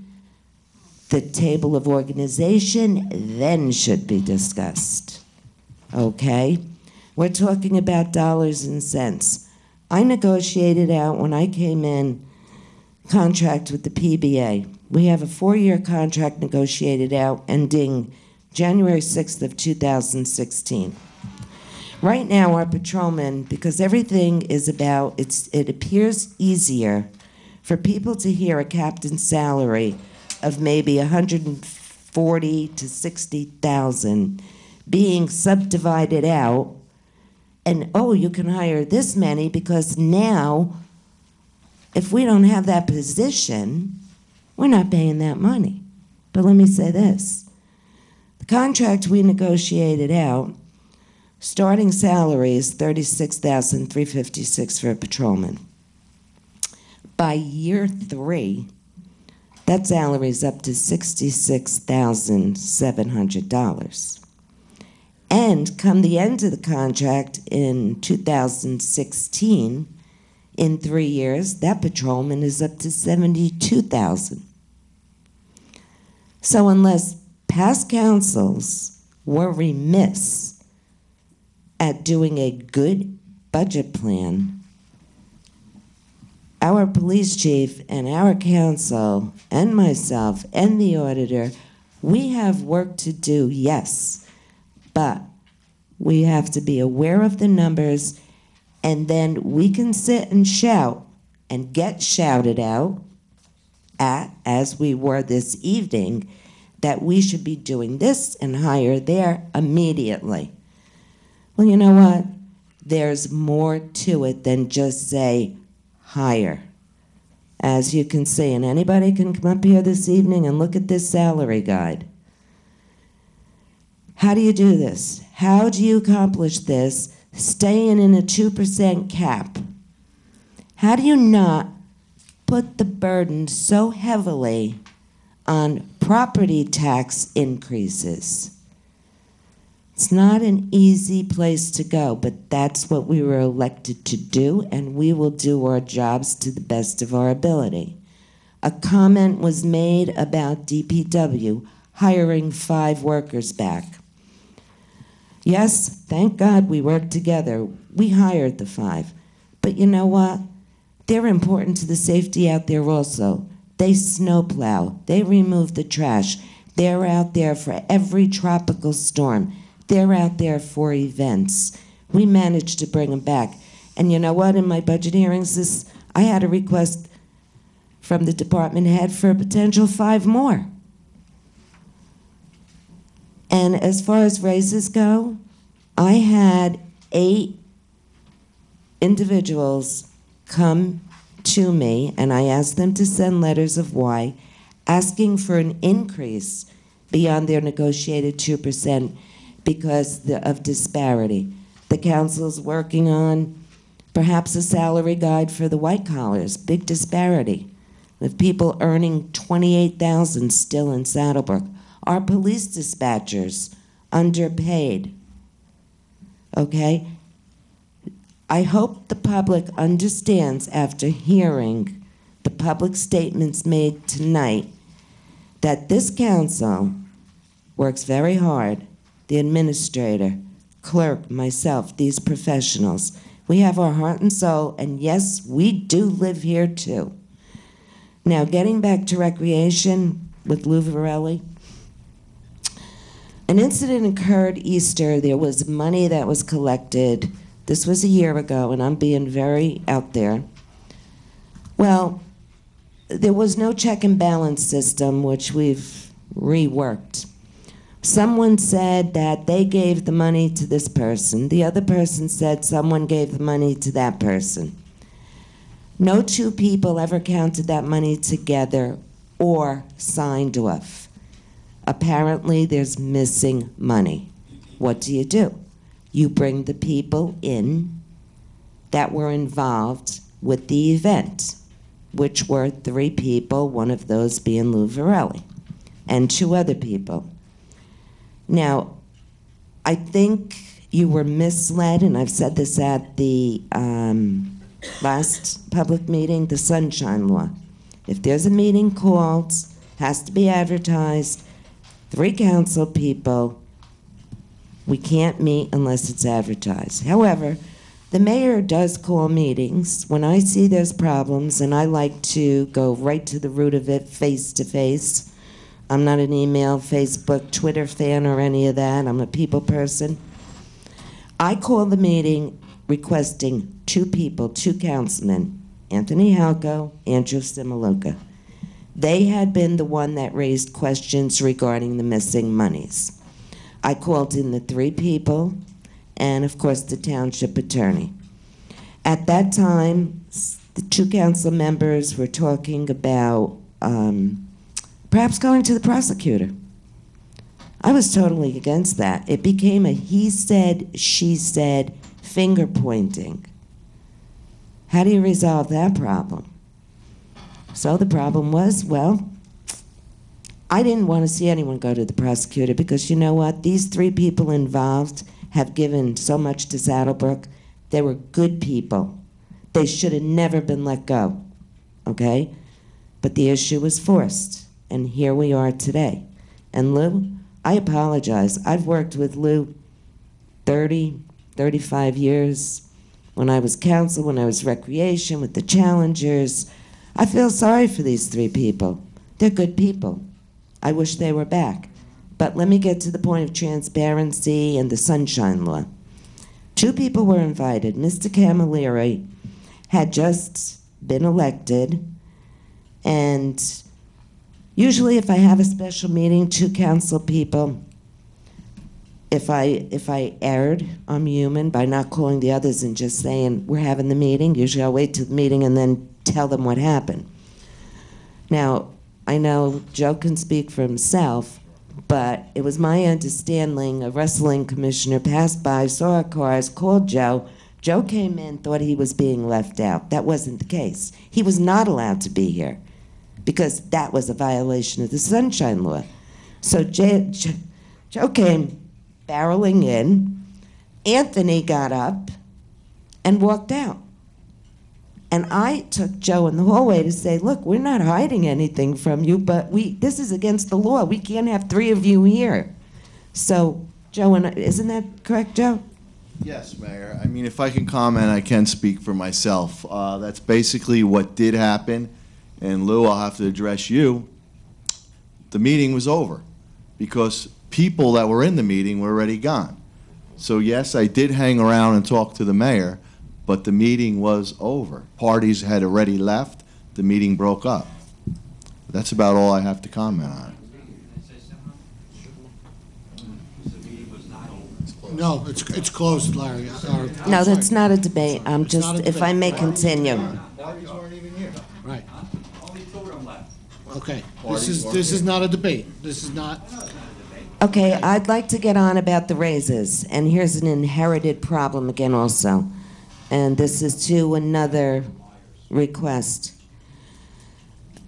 the table of organization then should be discussed, okay? We're talking about dollars and cents. I negotiated out, when I came in, contract with the PBA. We have a 4-year contract negotiated out ending January 6th of 2016. Right now, our patrolmen, because everything is about, it appears easier for people to hear a captain's salary of maybe 140 to 60,000 being subdivided out, and oh, you can hire this many because now, if we don't have that position, we're not paying that money. But let me say this. The contract we negotiated out, starting salary is $36,356 for a patrolman. By year 3, that salary is up to $66,700. And come the end of the contract in 2016, In 3 years, that patrolman is up to 72,000. So unless past councils were remiss at doing a good budget plan, our police chief and our council and myself and the auditor, we have work to do, yes, but we have to be aware of the numbers, and then we can sit and shout and get shouted out at, as we were this evening, that we should be doing this and hire there immediately. Well, you know what? There's more to it than just say hire. As you can see, and anybody can come up here this evening and look at this salary guide. How do you do this? How do you accomplish this, staying in a 2% cap? How do you not put the burden so heavily on property tax increases? It's not an easy place to go, but that's what we were elected to do, and we will do our jobs to the best of our ability. A comment was made about DPW hiring 5 workers back. Yes, thank God we worked together. We hired the 5. But you know what? They're important to the safety out there also. They snowplow. They remove the trash. They're out there for every tropical storm. They're out there for events. We managed to bring them back. And you know what? In my budget hearings, I had a request from the department head for a potential 5 more. And as far as raises go, I had 8 individuals come to me, and I asked them to send letters of why, asking for an increase beyond their negotiated 2% because of disparity. The council's working on perhaps a salary guide for the white collars, big disparity, with people earning $28,000 still in Saddlebrook. Our police dispatchers underpaid, okay? I hope the public understands after hearing the public statements made tonight that this council works very hard, the administrator, clerk, myself, these professionals. We have our heart and soul, and yes, we do live here too. Now, getting back to recreation with Lou Varelli, an incident occurred Easter. There was money that was collected. This was a year ago, and I'm being very out there. Well, there was no check and balance system, which we've reworked. Someone said that they gave the money to this person. The other person said someone gave the money to that person. No 2 people ever counted that money together or signed off. Apparently, there's missing money. What do? You bring the people in that were involved with the event, which were 3 people, one of those being Lou Varelli, and 2 other people. Now, I think you were misled, and I've said this at the last public meeting, the Sunshine Law. If there's a meeting called, has to be advertised, 3 council people, we can't meet unless it's advertised. However, the mayor does call meetings when I see there's problems, and I like to go right to the root of it, face to face. I'm not an email, Facebook, Twitter fan or any of that. I'm a people person. I call the meeting requesting 2 people, 2 councilmen, Anthony Halco, Andrew Simaluka. They had been the one that raised questions regarding the missing monies. I called in the 3 people, and of course the township attorney. At that time, the 2 council members were talking about perhaps going to the prosecutor. I was totally against that. It became a he said, she said, finger pointing. How do you resolve that problem? So the problem was, well, I didn't want to see anyone go to the prosecutor because you know what? These 3 people involved have given so much to Saddlebrook. They were good people. They should have never been let go, okay? But the issue was forced, and here we are today. And Lou, I apologize. I've worked with Lou 30, 35 years. When I was council, when I was recreation, with the challengers. I feel sorry for these three people. They're good people. I wish they were back. But let me get to the point of transparency and the sunshine law. Two people were invited. Mr. Camilleri had just been elected, and usually if I have a special meeting, two council people, if I erred, I'm human, by not calling the others and just saying, we're having the meeting. Usually I'll wait till the meeting and then tell them what happened. Now, I know Joe can speak for himself, but it was my understanding a wrestling commissioner passed by, saw our cars, called Joe. Joe came in, thought he was being left out. That wasn't the case. He was not allowed to be here because that was a violation of the sunshine law. So Joe came barreling in. Anthony got up and walked out. And I took Joe in the hallway to say, look, we're not hiding anything from you, but this is against the law. We can't have three of you here. So, Joe, isn't that correct, Joe? Yes, Mayor. I mean, if I can comment, I can speak for myself. That's basically what did happen. And Lou, I'll have to address you. The meeting was over because people that were in the meeting were already gone. So yes, I did hang around and talk to the mayor, but the meeting was over. Parties had already left. The meeting broke up. That's about all I have to comment on. No, it's closed, Larry. No, that's not a debate. I'm It's not just, a if I debate. may continue. Parties weren't even here. Right. Only two of them left. Okay. Parties This is not a debate. This is not, Okay, I'd like to get on about the raises, and here's an inherited problem again also. And this is to another request.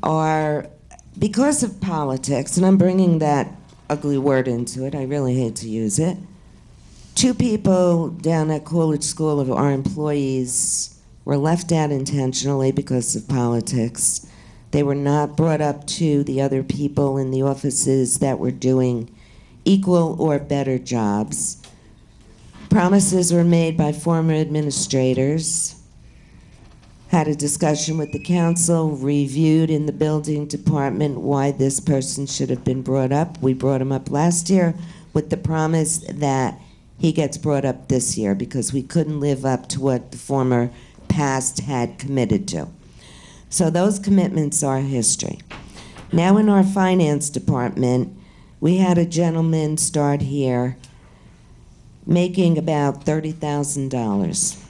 Because of politics, and I'm bringing that ugly word into it, I really hate to use it, two people down at Coolidge School of our employees were left out intentionally because of politics. They were not brought up to the other people in the offices that were doing equal or better jobs. Promises were made by former administrators, had a discussion with the council, reviewed in the building department why this person should have been brought up. We brought him up last year with the promise that he gets brought up this year because we couldn't live up to what the former past had committed to. So those commitments are history. Now in our finance department, we had a gentleman start here making about $30,000.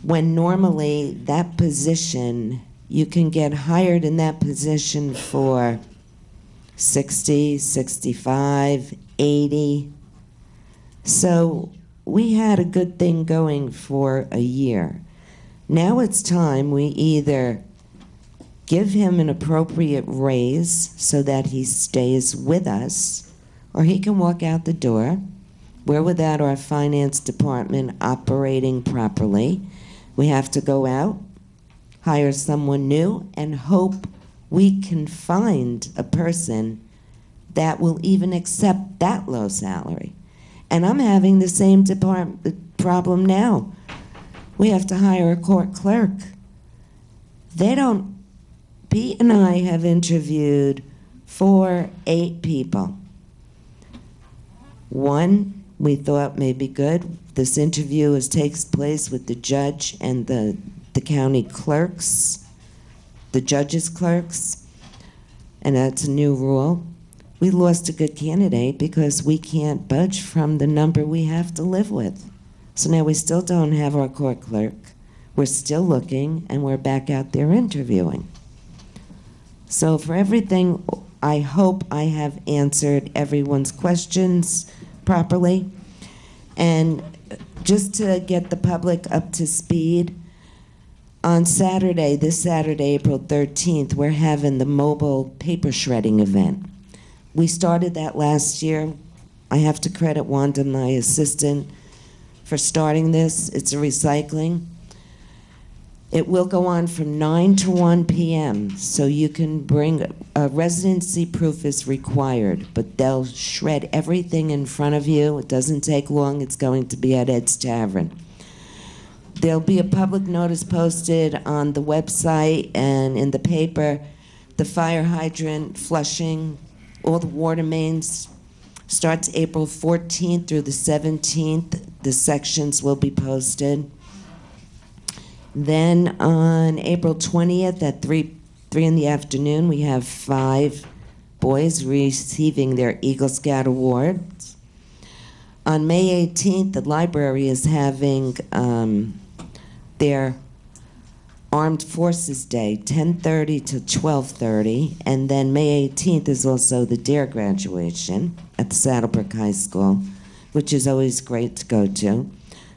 When normally that position, you can get hired in that position for 60, 65, 80. So we had a good thing going for a year. Now it's time we either give him an appropriate raise so that he stays with us, or he can walk out the door. We're without our finance department operating properly. We have to go out, hire someone new, and hope we can find a person that will even accept that low salary. And I'm having the same problem now. We have to hire a court clerk. Pete and I have interviewed 8 people. One we thought may be good. This interview takes place with the judge and the county clerks, the judge's clerks, and that's a new rule. We lost a good candidate because we can't budge from the number we have to live with. So now we still don't have our court clerk. We're still looking, and we're back out there interviewing. So for everything, I hope I have answered everyone's questions properly. And just to get the public up to speed, on Saturday, this Saturday, April 13th, we're having the mobile paper shredding event. We started that last year. I have to credit Wanda, my assistant, for starting this. It's a recycling. It will go on from 9 to 1 p.m., so you can bring, residency proof is required, but they'll shred everything in front of you. It doesn't take long. It's going to be at Ed's Tavern. There'll be a public notice posted on the website and in the paper. The fire hydrant flushing, all the water mains, starts April 14th through the 17th. The sections will be posted. Then on April 20th at 3 in the afternoon, we have 5 boys receiving their Eagle Scout Awards. On May 18th, the library is having their Armed Forces Day, 10:30 to 12:30, and then May 18th is also the DARE graduation at the Saddlebrook High School, which is always great to go to.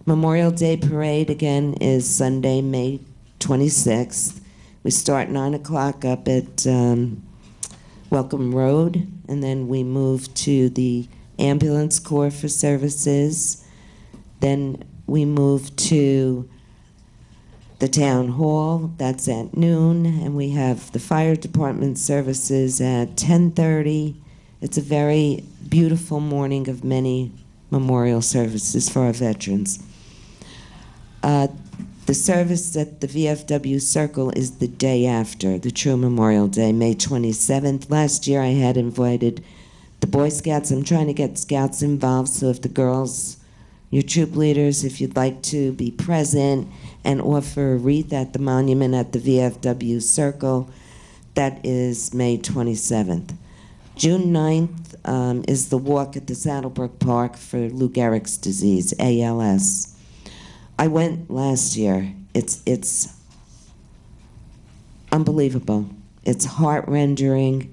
Memorial Day Parade, again, is Sunday, May 26th. We start 9 o'clock up at Welcome Road, and then we move to the Ambulance Corps for services. Then we move to the Town Hall, that's at noon, and we have the Fire Department services at 10:30. It's a very beautiful morning of many memorial services for our veterans. The service at the VFW Circle is the day after, the true Memorial Day, May 27th. Last year I had invited the Boy Scouts. I'm trying to get Scouts involved, so if the girls, your troop leaders, if you'd like to be present and offer a wreath at the monument at the VFW Circle, that is May 27th. June 9th is the walk at the Saddlebrook Park for Lou Gehrig's disease, ALS. I went last year. It's unbelievable. It's heart-rending.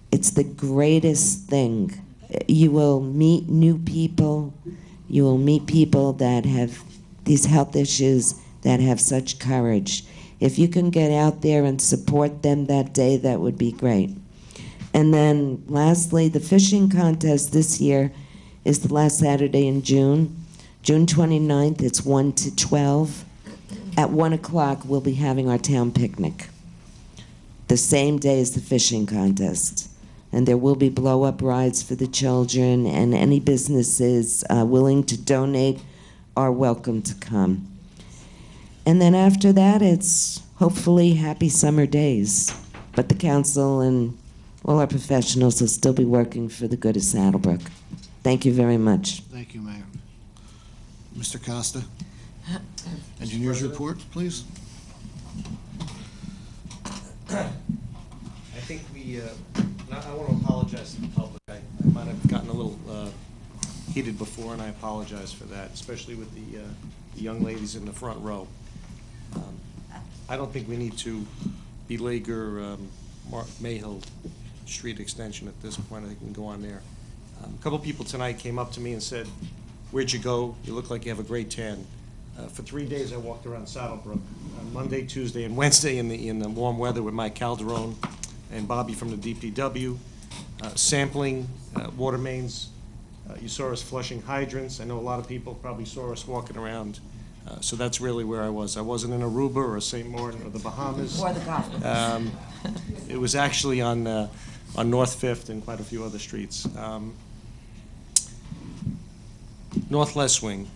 It's the greatest thing. You will meet new people. You will meet people that have these health issues that have such courage. If you can get out there and support them that day, that would be great. And then lastly, the fishing contest this year is the last Saturday in June. June 29th, it's 1 to 12. At 1 o'clock, we'll be having our town picnic, the same day as the fishing contest. And there will be blow-up rides for the children, and any businesses willing to donate are welcome to come. And then after that, it's hopefully happy summer days. But the council and all our professionals will still be working for the good of Saddlebrook. Thank you very much. Thank you, Mayor. Mr. Costa? Engineers report, please. I think I want to apologize to the public. I might have gotten a little heated before, and I apologize for that, especially with the young ladies in the front row. I don't think we need to beleaguer Mayhill Street extension at this point. I think we can go on there. A couple people tonight came up to me and said, "Where'd you go? You look like you have a great tan." For 3 days, I walked around Saddlebrook, Monday, Tuesday, and Wednesday in the warm weather with Mike Calderon and Bobby from the DPW, sampling water mains. You saw us flushing hydrants. I know a lot of people probably saw us walking around. So that's really where I was. I wasn't in Aruba or St. Martin or the Bahamas. Or the Gulf. It was actually on North 5th and quite a few other streets. North West Wing,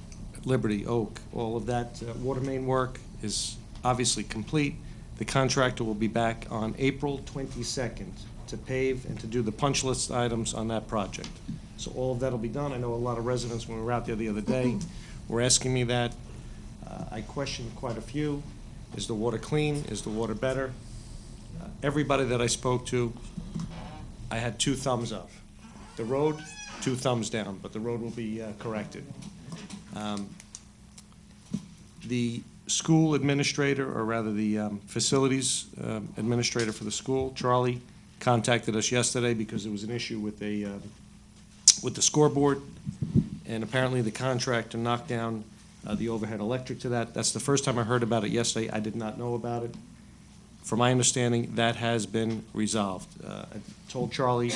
Liberty, Oak, all of that water main work is obviously complete. The contractor will be back on April 22nd to pave and to do the punch list items on that project. So all of that will be done. I know a lot of residents, when we were out there the other day, were asking me that. I questioned quite a few. Is the water clean? Is the water better? Everybody that I spoke to, I had 2 thumbs up. The road, 2 thumbs down, but the road will be corrected. The school administrator, or rather the facilities administrator for the school, Charlie, contacted us yesterday because there was an issue with the scoreboard, and apparently the contractor knocked down the overhead electric to that. That's the first time I heard about it yesterday. I did not know about it. From my understanding, that has been resolved. I told Charlie,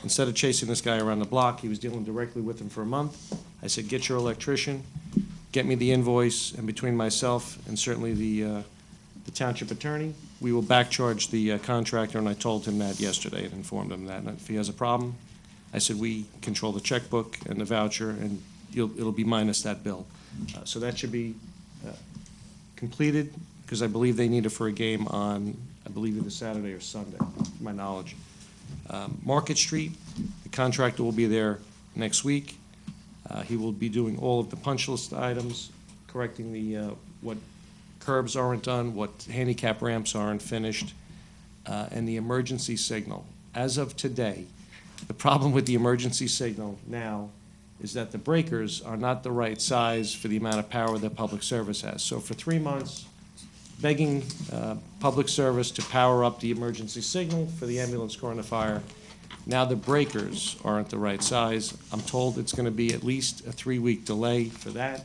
instead of chasing this guy around the block, he was dealing directly with him for a month. I said, get your electrician, get me the invoice, and between myself and certainly the the township attorney. We will back charge the contractor, and I told him that yesterday and informed him that. And if he has a problem, I said, we control the checkbook and the voucher, and it'll be minus that bill. So that should be completed, because I believe they need it for a game on, I believe either Saturday or Sunday, to my knowledge. Market Street, the contractor will be there next week. He will be doing all of the punch list items, correcting the, what curbs aren't done, what handicap ramps aren't finished, and the emergency signal. As of today, the problem with the emergency signal now is that the breakers are not the right size for the amount of power that public service has. So for 3 months, begging public service to power up the emergency signal for the ambulance car and the fire. Now the breakers aren't the right size. I'm told it's going to be at least a 3-week delay for that.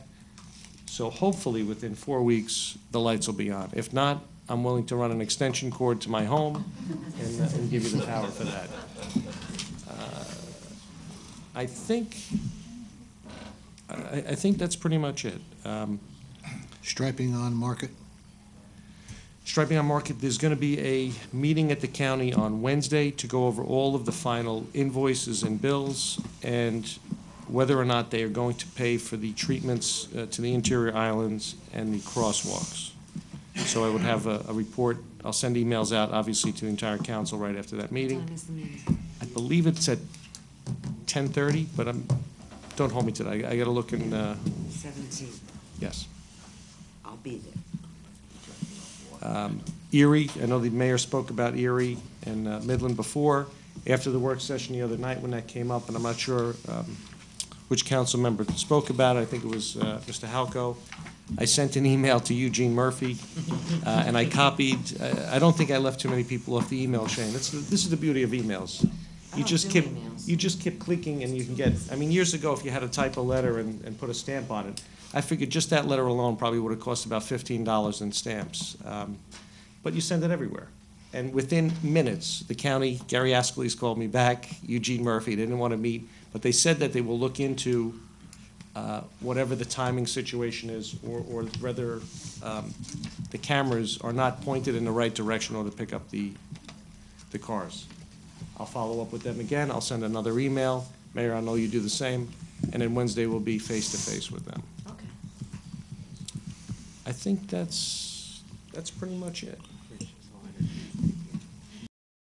So hopefully within 4 weeks, the lights will be on. If not, I'm willing to run an extension cord to my home and give you the power for that. I think that's pretty much it. Striping on Market. Striping on Market, there's going to be a meeting at the county on Wednesday to go over all of the final invoices and bills and whether or not they are going to pay for the treatments to the interior islands and the crosswalks. So I would have a report. I'll send emails out, obviously, to the entire council right after that meeting. I believe it's at 10:30, but don't hold me to that. I got to look in. 17th. Yes. I'll be there. Erie, I know the mayor spoke about Erie and Midland before. After the work session the other night when that came up, and I'm not sure which council member spoke about it. I think it was Mr. Halco. I sent an email to Eugene Murphy, and I copied. I don't think I left too many people off the email chain. This is the beauty of emails. You just keep clicking, and you can get. I mean, years ago, if you had to type a letter and put a stamp on it, I figured just that letter alone probably would have cost about $15 in stamps. But you send it everywhere. And within minutes, the county, Gary Ascalese called me back, Eugene Murphy, they didn't want to meet, but they said that they will look into whatever the timing situation is, or whether the cameras are not pointed in the right direction or to pick up the cars. I'll follow up with them again. I'll send another email. Mayor, I know you do the same. And then Wednesday we'll be face-to-face with them. Okay. I think that's pretty much it.